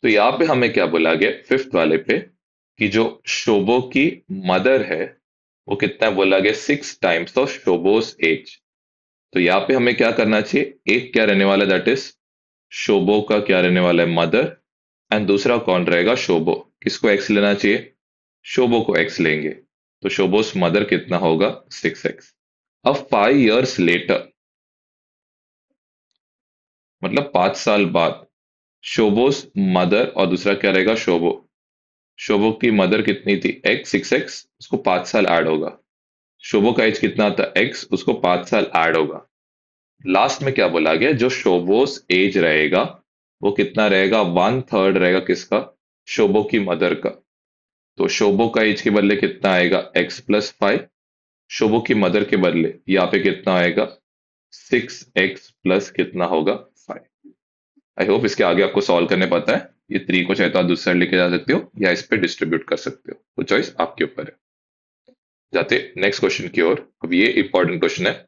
तो यहाँ पे हमें क्या बोला गया फिफ्थ वाले पे, कि जो शोभो की मदर है वो कितना बोला गया 6 टाइम्स ऑफ शोभोस एज। तो यहाँ पे हमें क्या करना चाहिए, एक क्या रहने वाला दैट इज शोभो का क्या रहने वाला है मदर, एंड दूसरा कौन रहेगा शोभो। किसको एक्स लेना चाहिए, शोभो को एक्स लेंगे, तो शोभोस मदर कितना होगा 6x। अब 5 years लेटर, मतलब 5 साल बाद, शोभोस मदर और दूसरा क्या रहेगा शोभो। शोभो की मदर कितनी थी एक्स, 6x, उसको 5 साल ऐड होगा। शोभो का एज कितना था एक्स, उसको 5 साल ऐड होगा। लास्ट में क्या बोला गया, जो शोभोस एज रहेगा वो कितना रहेगा, 1/3 रहेगा किसका, शोभो की मदर का। तो शोभो का एज के बदले कितना आएगा x+5, शोभो की मदर के बदले यहाँ पे कितना आएगा 6x प्लस कितना होगा 5। आई होप इसके आगे आपको सॉल्व करने पता है। ये 3 को चाहे तो आप दूसरी साइड लेके जा सकते हो या इस पे डिस्ट्रीब्यूट कर सकते हो, तो चॉइस आपके ऊपर है। जाते नेक्स्ट क्वेश्चन की ओर। अब ये इंपॉर्टेंट क्वेश्चन है,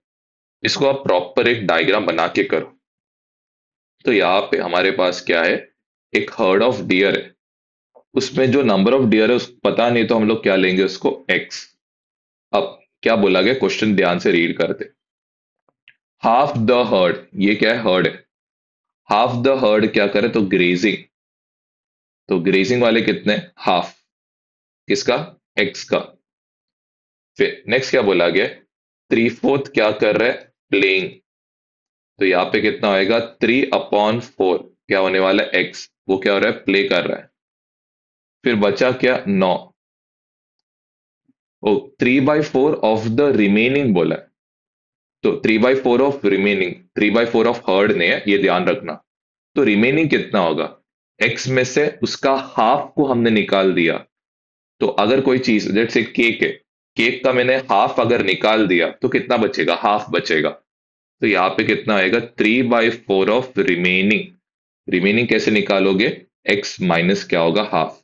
इसको आप प्रॉपर एक डायग्राम बना के करो। तो यहाँ पे हमारे पास क्या है, एक हर्ड ऑफ डियर है, उसमें जो नंबर ऑफ डियर है उस पता नहीं, तो हम लोग क्या लेंगे उसको एक्स। अब क्या बोला गया क्वेश्चन, ध्यान से रीड करते। हाफ द हर्ड, ये क्या है हर्ड है, हाफ द हर्ड क्या करे तो ग्रेजिंग, तो ग्रेजिंग वाले कितने हाफ, किसका एक्स का। फिर नेक्स्ट क्या बोला गया, 3/4 क्या कर रहा है प्लेइंग, तो यहाँ पे कितना होएगा 3/4 क्या होने वाला है एक्स, वो क्या हो रहा है प्ले कर रहा है। फिर बचा क्या 9, ओ 3/4 ऑफ द रिमेनिंग बोला है, तो 3/4 ऑफ रिमेनिंग, 3/4 ऑफ हर्ड ने है ये ध्यान रखना। तो रिमेनिंग कितना होगा, एक्स में से उसका हाफ को हमने निकाल दिया। तो अगर कोई चीज जैसे केक है, केक का मैंने हाफ अगर निकाल दिया तो कितना बचेगा, हाफ बचेगा। तो यहाँ पे कितना आएगा 3/4 ऑफ रिमेनिंग। रिमेनिंग कैसे निकालोगे, एक्स माइनस क्या होगा हाफ,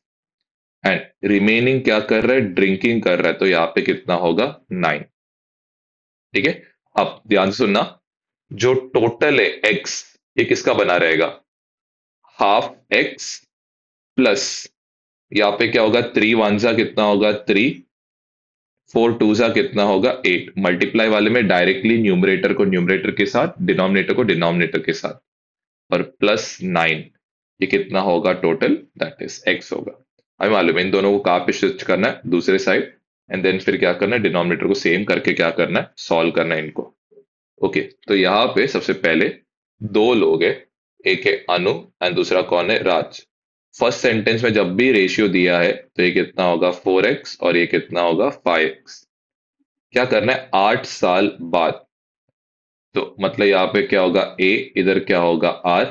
एंड रिमेनिंग क्या कर रहा है ड्रिंकिंग कर रहा है, तो यहाँ पे कितना होगा 9। ठीक है, अब ध्यान से सुनना, जो टोटल है एक्स, ये किसका बना रहेगा, हाफ एक्स प्लस यहाँ पे क्या होगा 3 1 सा कितना होगा 3, 4 2 सा कितना होगा 8। मल्टीप्लाई वाले में डायरेक्टली न्यूमरेटर को न्यूमरेटर के साथ, डिनोमिनेटर को डिनोमिनेटर के साथ, और +9, ये कितना होगा टोटल, दैट इज एक्स होगा। हमें मालूम है इन दोनों को कहाँ पे शिफ्ट करना है, दूसरे साइड। एंड देन फिर क्या करना है, डिनोमिनेटर को सेम करके क्या करना है, सॉल्व करना है इनको। ओके, तो यहाँ पे सबसे पहले दो लोग है, एक है अनु एंड दूसरा कौन है, राज। फर्स्ट सेंटेंस में जब भी रेशियो दिया है तो ये कितना होगा 4x और ये कितना होगा 5x। क्या करना है, 8 साल बाद। तो मतलब यहाँ पे क्या होगा a, इधर क्या होगा r,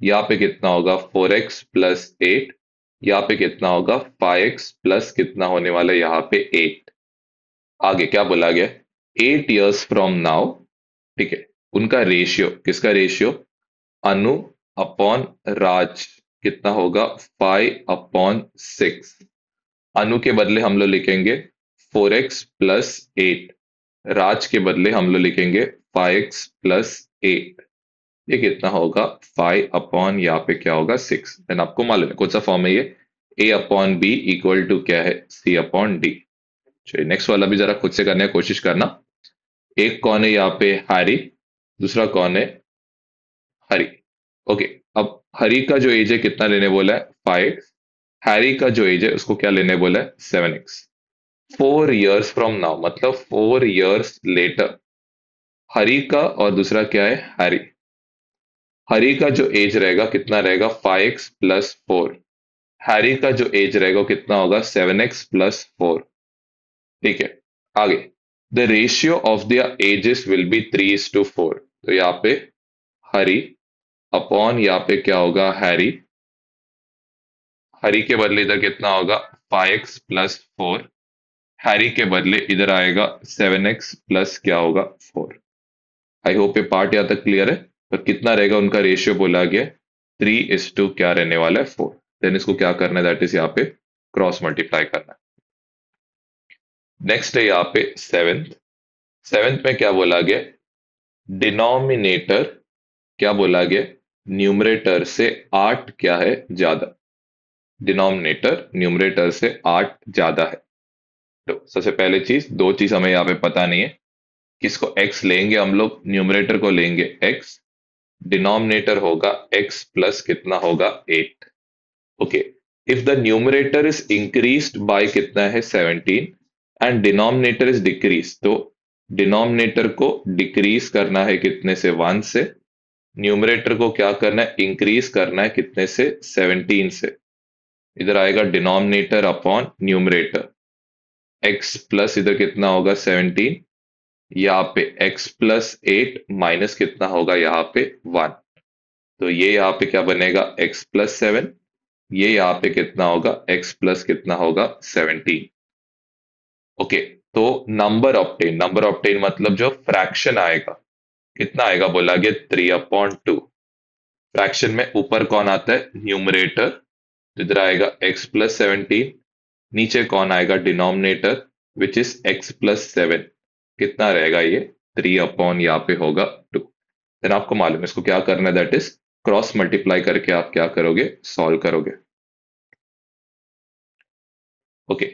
यहाँ पे कितना होगा 4x + 8, यहाँ पे कितना होगा 5x प्लस कितना होने वाला है यहाँ पे 8। आगे क्या बोला गया, 8 years फ्रॉम नाउ, ठीक है। उनका रेशियो, किसका रेशियो, अनु अपॉन राज, कितना होगा 5/6। अनु के बदले हम लोग लिखेंगे 4x + 8, राज के बदले हम लोग लिखेंगे 5x + 8। ये कितना होगा 5 अपॉन यहाँ पे क्या होगा 6। देन आपको मालूम है कौन सा फॉर्म है ये, A/B इक्वल टू क्या है, C/D। चलिए नेक्स्ट वाला भी जरा खुद से करने की कोशिश करना। एक कौन है यहाँ पे हैरी, दूसरा कौन है, हरी। ओके, अब हरी का जो एज है कितना लेने बोला है 5x, हैरी का जो एज है उसको क्या लेने बोला है 7x। 4 years फ्रॉम नाउ मतलब 4 years लेटर, हरी का और दूसरा क्या है हैरी। हरी का जो एज रहेगा कितना रहेगा 5x + 4, हैरी का जो एज रहेगा वो कितना होगा 7x + 4। ठीक है, आगे the ratio of the ages will be 3:4। तो यहाँ पे हरी अपॉन यहाँ पे क्या होगा हैरी, हरी के बदले इधर कितना होगा 5x + 4, हैरी के बदले इधर आएगा 7x प्लस क्या होगा 4। आई होप ये पार्ट यहाँ तक क्लियर है। पर कितना रहेगा उनका रेशियो बोला गया 3:, क्या रहने वाला है 4। देन इसको क्या करना है, दैट इज यहाँ पे क्रॉस मल्टीप्लाई करना है। नेक्स्ट है यहाँ पे सेवेंथ। सेवेंथ में क्या बोला गया, डिनोमिनेटर, क्या बोला गया, न्यूमरेटर से 8 क्या है ज्यादा, डिनोमिनेटर न्यूमरेटर से 8 ज्यादा है। तो सबसे पहले चीज, दो चीज हमें यहाँ पे पता नहीं है, किसको x लेंगे हम लोग, न्यूमरेटर को लेंगे x, डिनोमिनेटर होगा x प्लस कितना होगा 8। Okay, if the numerator is increased by कितना है 17 एंड डिनोमिनेटर इज डिक्रीज, तो डिनोमिनेटर को डिक्रीज करना है कितने से 1 से, न्यूमरेटर को क्या करना है इंक्रीज करना है कितने से 17 से। इधर आएगा denominator upon numerator, x plus इधर कितना होगा 17, यहाँ पे x + 8 माइनस कितना होगा यहाँ पे 1। तो ये यहाँ पे क्या बनेगा x + 7, ये यहाँ पे कितना होगा x प्लस कितना होगा 17। ओके, तो नंबर ऑप्टेन मतलब जो फ्रैक्शन आएगा कितना आएगा बोला गया 3/2। फ्रैक्शन में ऊपर कौन आता है न्यूमरेटर, तो इधर आएगा x + 17, नीचे कौन आएगा डिनोमिनेटर विच इज x + 7, कितना रहेगा ये 3 यहाँ पे होगा 2। देन आपको मालूम है इसको क्या करना है, दैट इज क्रॉस मल्टीप्लाई करके आप क्या करोगे, सॉल्व करोगे। ओके,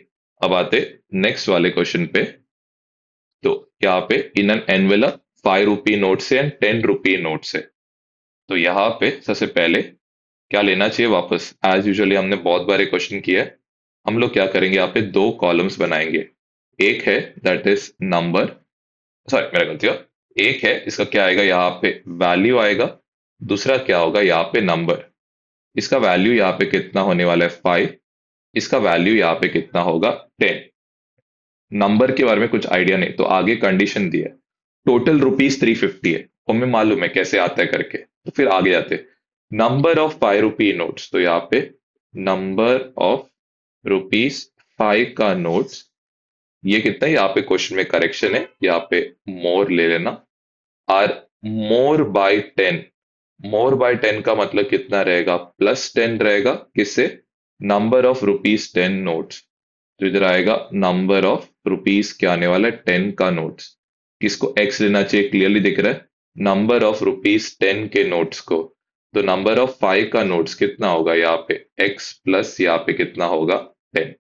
अब आते नेक्स्ट वाले क्वेश्चन पे। तो यहाँ पे in an envelope 5 rupee note से एंड 10 रुपी नोट से, तो यहाँ पे सबसे पहले क्या लेना चाहिए वापस, एज यूजुअली हमने बहुत बार क्वेश्चन किया है। हम लोग क्या करेंगे, यहाँ पे दो कॉलम्स बनाएंगे। एक है दैट इज नंबर, सॉरी मेरा गलती हुआ, एक है इसका क्या आएगा यहाँ पे वैल्यू आएगा, दूसरा क्या होगा यहाँ पे नंबर। इसका वैल्यू यहाँ पे कितना होने वाला है 5, इसका वैल्यू यहाँ पे कितना होगा 10। नंबर के बारे में कुछ आइडिया नहीं, तो आगे कंडीशन दिया है टोटल ₹350 है, हमें मालूम है कैसे आता है करके, तो फिर आगे जाते नंबर ऑफ 5 रुपी नोट्स। तो यहाँ पे नंबर ऑफ ₹5 का नोट्स, ये कितना है यहाँ पे क्वेश्चन में करेक्शन है, यहाँ पे मोर ले लेना, or more by 10। More by 10 का मतलब कितना रहेगा +10 रहेगा, किससे, नंबर ऑफ ₹10 नोट्स। तो इधर आएगा नंबर ऑफ रुपीस क्या आने वाला है 10 का नोट्स, किसको x लेना चाहिए क्लियरली दिख रहा है, नंबर ऑफ ₹10 के नोट्स को। तो नंबर ऑफ 5 का नोट्स कितना होगा यहाँ पे x प्लस यहाँ पे कितना होगा 10।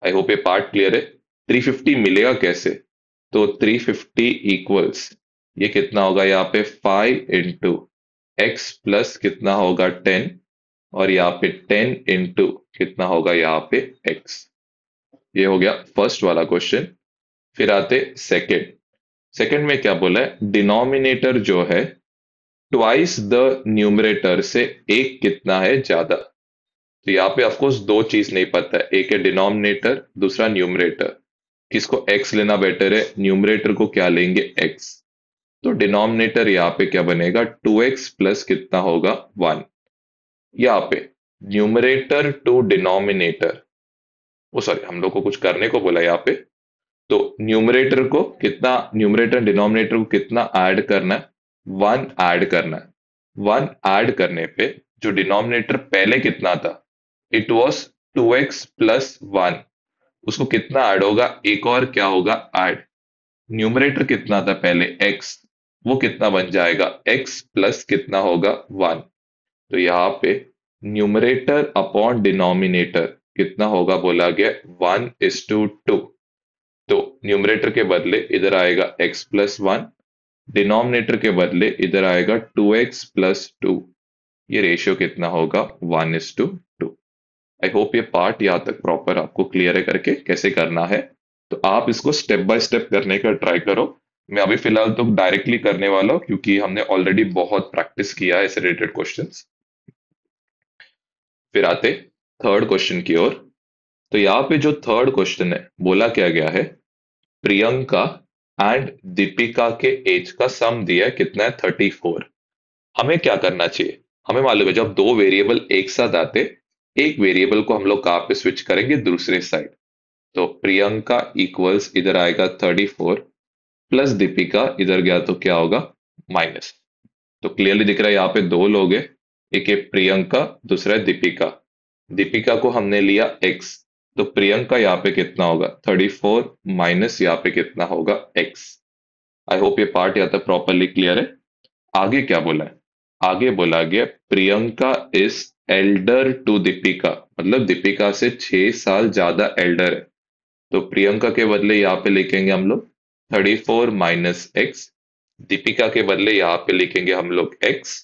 आई होप ये पार्ट क्लियर है। 350 मिलेगा कैसे, तो 350 इक्वल्स, ये कितना होगा यहाँ पे 5 × x प्लस कितना होगा 10, और यहाँ पे 10 × कितना होगा यहाँ पे x। ये हो गया फर्स्ट वाला क्वेश्चन। फिर आते सेकंड। सेकंड में क्या बोला है, डिनोमिनेटर जो है ट्वाइस द न्यूमरेटर से एक कितना है ज्यादा। तो यहाँ पे ऑफकोर्स दो चीज नहीं पता है, एक है डिनोमिनेटर, दूसरा न्यूमरेटर। किसको एक्स लेना बेटर है, न्यूमरेटर को क्या लेंगे एक्स। तो डिनोमिनेटर यहाँ पे क्या बनेगा, 2x प्लस कितना होगा 1। यहाँ पे न्यूमरेटर टू डिनोमिनेटर, वो सॉरी हम लोग को कुछ करने को बोला यहाँ पे। तो न्यूमरेटर को कितना, न्यूमरेटर डिनोमिनेटर को कितना ऐड करना है, 1 ऐड करना है। 1 ऐड करने पे जो डिनोमिनेटर पहले कितना था, इट वॉज 2x प्लस 1, उसको कितना ऐड होगा, एक और क्या होगा ऐड। न्यूमरेटर कितना था पहले x, वो कितना बन जाएगा x प्लस कितना होगा 1। तो यहाँ पे न्यूमरेटर अपॉन डिनोमिनेटर कितना होगा बोला गया 1:2। तो न्यूमरेटर के बदले इधर आएगा x प्लस 1, डिनोमिनेटर के बदले इधर आएगा 2x प्लस 2। ये रेशियो कितना होगा 1:2। आई होप ये पार्ट यहाँ तक प्रॉपर आपको क्लियर है करके कैसे करना है। तो आप इसको स्टेप बाय स्टेप करने का ट्राई करो। मैं अभी फिलहाल तो डायरेक्टली करने वाला हूँ क्योंकि हमने ऑलरेडी बहुत प्रैक्टिस किया है ऐसे रिलेटेड क्वेश्चंस। फिर आते थर्ड क्वेश्चन की ओर। तो यहाँ पे जो थर्ड क्वेश्चन है बोला क्या गया है, प्रियंका एंड दीपिका के एज का सम दिया है कितना है 34। हमें क्या करना चाहिए, हमें मालूम है जब दो वेरिएबल एक साथ आते, एक वेरिएबल को हम लोग कहाँ पे स्विच करेंगे, दूसरे साइड। तो प्रियंका इक्वल्स इधर आएगा 34 प्लस दीपिका इधर गया तो क्या होगा माइनस। तो क्लियरली दिख रहा है यहाँ पे दो लोग हैं, एक है प्रियंका, दूसरा है दीपिका। दीपिका को हमने लिया x, तो प्रियंका यहाँ पे कितना होगा 34 माइनस यहाँ पे कितना होगा x। आई होप ये पार्ट यहाँ तक प्रॉपरली क्लियर है। आगे क्या बोला है, आगे बोला गया Priyanka is elder to Deepika, मतलब दीपिका से 6 साल ज्यादा एल्डर है। तो प्रियंका के बदले यहाँ पे लिखेंगे हम लोग 34 माइनस एक्स, दीपिका के बदले यहाँ पे लिखेंगे हम लोग x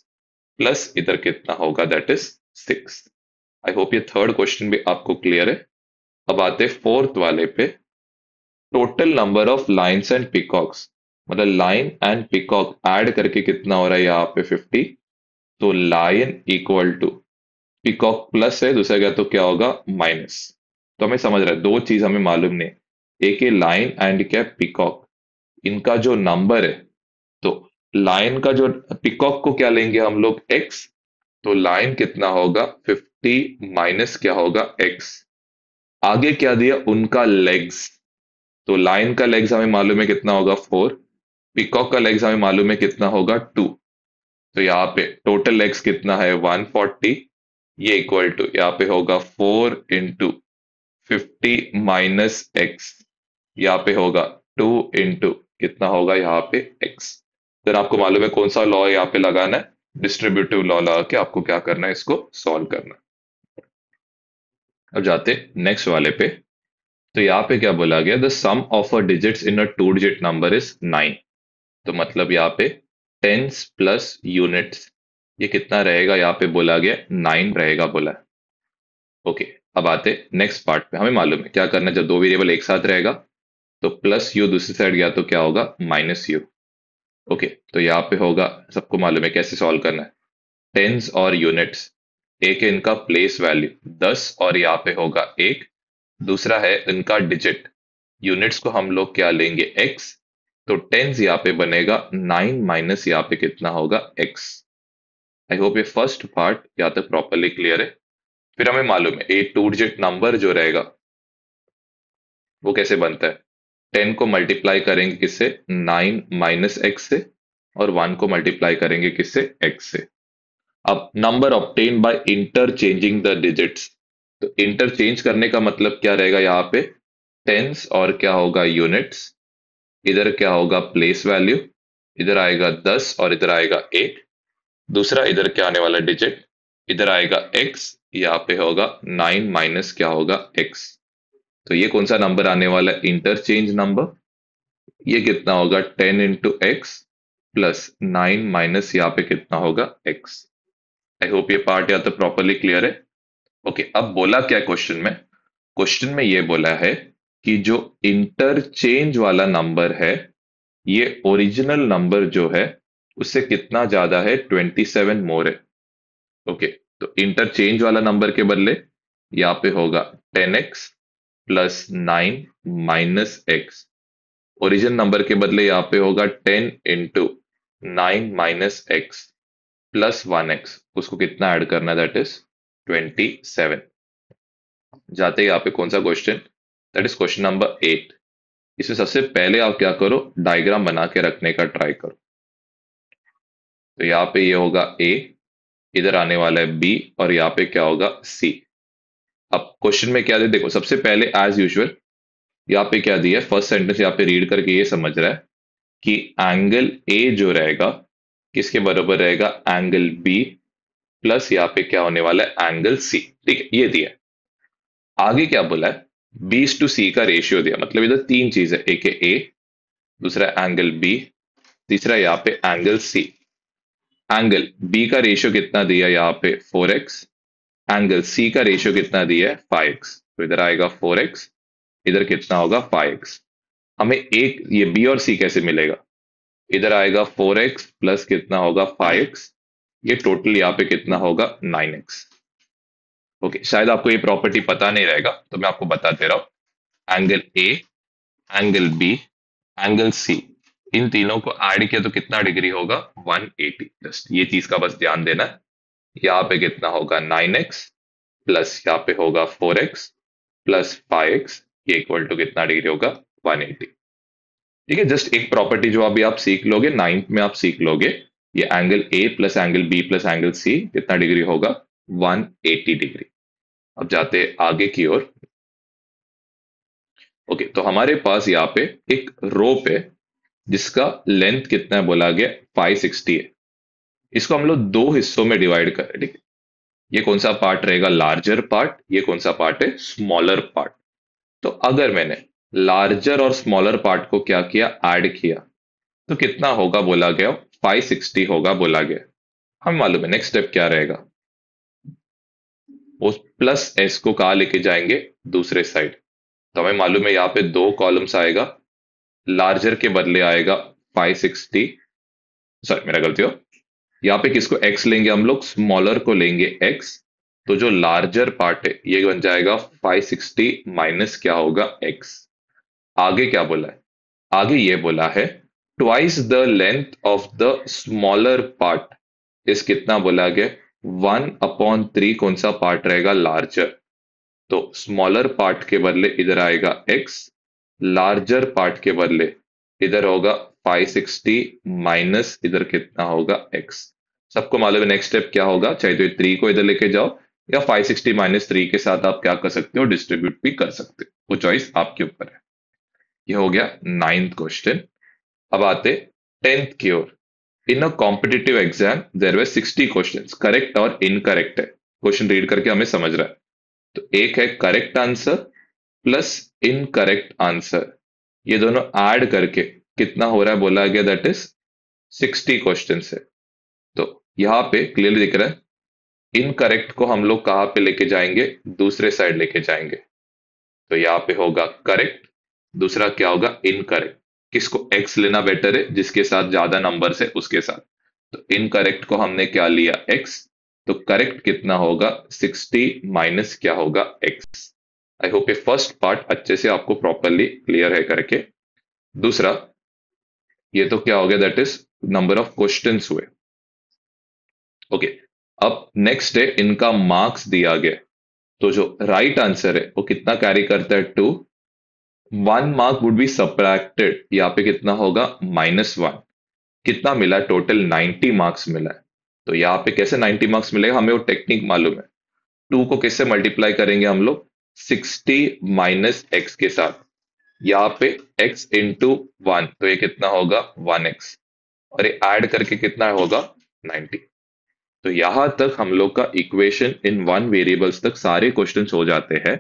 प्लस इधर कितना होगा दैट इज 6। आई होप ये थर्ड क्वेश्चन भी आपको क्लियर है। अब आते फोर्थ वाले पे, total number of lions and peacocks, मतलब लाइन एंड पिकॉक ऐड करके कितना हो रहा है यहाँ पे 50। तो lion equal to peacock plus है, दूसरा क्या तो क्या होगा माइनस। तो हमें समझ रहा है दो चीज हमें मालूम नहीं, एक है लाइन एंड क्या पिकॉक, इनका जो नंबर है। तो लाइन का जो, पिकॉक को क्या लेंगे हम लोग एक्स, तो लाइन कितना होगा 50 माइनस क्या होगा एक्स। आगे क्या दिया उनका लेग्स, तो लाइन का लेग्स हमें मालूम है कितना होगा 4, पिकॉक का लेग्स हमें मालूम है कितना होगा 2। तो यहाँ पे टोटल लेग्स कितना है 140, ये इक्वल टू यहाँ पे होगा 4 इंटू 50 माइनस एक्स, यहाँ पे होगा 2 इंटू कितना होगा यहाँ पे एक्स। फिर आपको मालूम है कौन सा लॉ यहाँ पे लगाना है, डिस्ट्रीब्यूटिव लॉ लगा के आपको क्या करना है, इसको सॉल्व करना है। अब जाते नेक्स्ट वाले पे। तो यहाँ पे क्या बोला गया, the sum of a digits in a two digit number is 9। तो मतलब यहाँ पे टेंस प्लस यूनिट्स, ये कितना रहेगा, यहाँ पे बोला गया 9 रहेगा बोला है। ओके, अब आते नेक्स्ट पार्ट पे। हमें मालूम है क्या करना है, जब दो वेरिएबल एक साथ रहेगा तो प्लस यू, दूसरी साइड गया तो क्या होगा माइनस यू। ओके, तो यहाँ पे होगा, सबको मालूम है कैसे सॉल्व करना है, टेंस और यूनिट्स, एक है इनका प्लेस वैल्यू 10 और यहाँ पे होगा 1, दूसरा है इनका डिजिट, यूनिट्स को हम लोग क्या लेंगे x। तो टेंस यहाँ पे बनेगा 9 माइनस यहाँ पे कितना होगा x। आई होप ये फर्स्ट पार्ट यहाँ तक प्रॉपरली क्लियर है। फिर हमें मालूम है ए टू डिजिट नंबर जो रहेगा वो कैसे बनता है, 10 को मल्टीप्लाई करेंगे किससे 9 माइनस एक्स से, और 1 को मल्टीप्लाई करेंगे किससे x से। अब number obtain by interchanging the digits, तो इंटरचेंज करने का मतलब क्या रहेगा, यहाँ पे टेंस और क्या होगा यूनिट्स, इधर क्या होगा प्लेस वैल्यू, इधर आएगा 10 और इधर आएगा 1, दूसरा इधर क्या आने वाला डिजिट, इधर आएगा x, यहाँ पे होगा 9 माइनस क्या होगा x। तो ये कौन सा नंबर आने वाला है, इंटरचेंज नंबर। ये कितना होगा 10 इंटू एक्स प्लस 9 माइनस यहाँ पे कितना होगा x। आई होप ये पार्ट यहाँ तो प्रॉपरली क्लियर है। ओके, अब बोला क्या क्वेश्चन में, क्वेश्चन में ये बोला है कि जो इंटरचेंज वाला नंबर है ये ओरिजिनल नंबर जो है उससे कितना ज्यादा है, 27 मोर है। ओके, तो इंटरचेंज वाला नंबर के बदले यहाँ पे होगा 10x plus 9 minus x. Origin number के बदले यहाँ पे होगा 10 × 9 - x प्लस 1x। उसको कितना ऐड करना है, दैट इज 27। जाते ही यहाँ पे कौन सा question, that is question number 8। इसमें सबसे पहले आप क्या करो, डायग्राम बना के रखने का ट्राई करो। तो यहाँ पे ये होगा ए, इधर आने वाला है बी, और यहाँ पे क्या होगा सी। अब क्वेश्चन में क्या दे, देखो सबसे पहले एज यूजुअल यहाँ पे क्या दिया है, फर्स्ट सेंटेंस यहाँ पे रीड करके ये समझ रहा है कि एंगल ए जो रहेगा किसके बराबर रहेगा, एंगल बी प्लस यहाँ पे क्या होने वाला है, एंगल सी। ठीक है, ये दिया है। आगे क्या बोला है, बीस टू सी का रेशियो दिया, मतलब इधर तीन चीज है, एक है ए, दूसरा एंगल बी, तीसरा यहाँ पे एंगल सी। एंगल बी का रेशियो कितना दिया यहाँ पे 4x, एंगल सी का रेशियो कितना दिया है 5x। तो इधर आएगा 4x, इधर कितना होगा 5x। हमें एक ये बी और सी कैसे मिलेगा, इधर आएगा 4x प्लस कितना होगा 5x, ये टोटल यहाँ पे कितना होगा 9x। ओके, शायद आपको ये प्रॉपर्टी पता नहीं रहेगा तो मैं आपको बताते रहा हूं। Angle A, angle B, angle C, इन तीनों को ऐड किया तो कितना डिग्री होगा, 180। जस्ट ये चीज का बस ध्यान देना है। यहाँ पे कितना होगा 9x प्लस यहाँ पे होगा 4x प्लस 5x, ये इक्वल टू कितना डिग्री होगा 180। ठीक है, जस्ट एक प्रॉपर्टी जो अभी आप सीख लोगे, नाइन्थ में आप सीख लोगे, ये angle A plus angle B plus angle C कितना डिग्री होगा, 180 डिग्री। अब जाते हैं आगे की ओर। ओके, तो हमारे पास यहाँ पे एक रोप है जिसका लेंथ कितना है बोला गया 560 है। इसको हम लोग दो हिस्सों में डिवाइड कर रहे हैं। ठीक है, ये कौन सा पार्ट रहेगा, लार्जर पार्ट, ये कौन सा पार्ट है, स्मॉलर पार्ट। तो अगर मैंने लार्जर और स्मॉलर पार्ट को क्या किया, ऐड किया, तो कितना होगा बोला गया, 560 होगा बोला गया। हम मालूम है नेक्स्ट स्टेप क्या रहेगा, वो प्लस एस को कहा लेके जाएंगे, दूसरे साइड। तो हमें मालूम है यहाँ पे दो कॉलम्स आएगा, लार्जर के बदले आएगा 560, सॉरी मेरा गलती हो, यहाँ पे किसको x लेंगे हम लोग, स्मॉलर को लेंगे x। तो जो लार्जर पार्ट है ये बन जाएगा 560 माइनस क्या होगा x। आगे क्या बोला है, आगे ये बोला है twice the length of the smaller part इस कितना बोला गया, 1/3 कौन सा पार्ट रहेगा, लार्जर। तो स्मॉलर पार्ट के बदले इधर आएगा x, लार्जर पार्ट के बदले इधर होगा 560 माइनस इधर कितना होगा x। सबको मालूम है नेक्स्ट स्टेप क्या होगा, चाहे तो 3 को इधर लेके जाओ या 560 माइनस 3 के साथ आप क्या कर सकते हो, डिस्ट्रीब्यूट भी कर सकते हो, वो चॉइस आपके ऊपर है। ये हो गया नाइन्थ क्वेश्चन। अब आते 10th की ओर। In a competitive exam there were 60 questions, correct और इनकरेक्ट है, क्वेश्चन रीड करके हमें समझ रहा है। तो एक है correct answer plus incorrect answer, ये दोनों ऐड करके कितना हो रहा है बोला गया, दैट इज 60 क्वेश्चन है। तो यहां पे क्लियरली दिख रहा है इनकरेक्ट को हम लोग कहां पे लेके जाएंगे, दूसरे साइड लेके जाएंगे। तो यहाँ पे होगा करेक्ट, दूसरा क्या होगा इनकरेक्ट। किसको एक्स लेना बेटर है, जिसके साथ ज्यादा नंबर है उसके साथ। तो इनकरेक्ट को हमने क्या लिया एक्स, तो करेक्ट कितना होगा 60 माइनस क्या होगा एक्स। आई होप ये फर्स्ट पार्ट अच्छे से आपको प्रॉपरली क्लियर है करके। दूसरा ये तो क्या हो गया, that is number of questions हुए। ओके, अब नेक्स्ट है इनका मार्क्स दिया गया। तो जो राइट आंसर है वो कितना कैरी करता है, 2। 1 मार्क वुड बी सब्ट्रैक्टेड, यहाँ पे कितना होगा -1। कितना मिला, टोटल 90 मार्क्स मिला है। तो यहाँ पे कैसे 90 मार्क्स मिलेगा, हमें वो टेक्निक मालूम है। 2 को किससे मल्टीप्लाई करेंगे हम लोग, 60 माइनस एक्स के साथ। यहाँ पे x इंटू 1, तो ये कितना होगा 1x, और ये ऐड करके कितना होगा 90। तो यहां तक हम लोग का इक्वेशन इन वन वेरिएबल्स तक सारे क्वेश्चंस हो जाते हैं।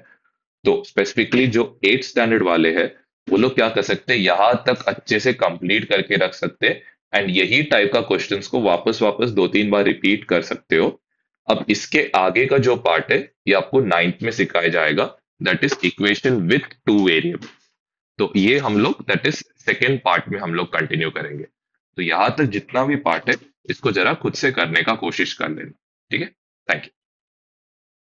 तो स्पेसिफिकली जो 8th स्टैंडर्ड वाले हैं वो लोग क्या कर सकते हैं, यहां तक अच्छे से कंप्लीट करके रख सकते हैं, एंड यही टाइप का क्वेश्चंस को वापस वापस 2-3 बार रिपीट कर सकते हो। अब इसके आगे का जो पार्ट है ये आपको 9th में सिखाया जाएगा। That is equation with two variable. तो ये हम लोग दैट इज सेकेंड पार्ट में हम लोग कंटिन्यू करेंगे। तो यहां तक जितना भी पार्ट है इसको जरा खुद से करने का कोशिश कर लेना। ठीक है। Thank you.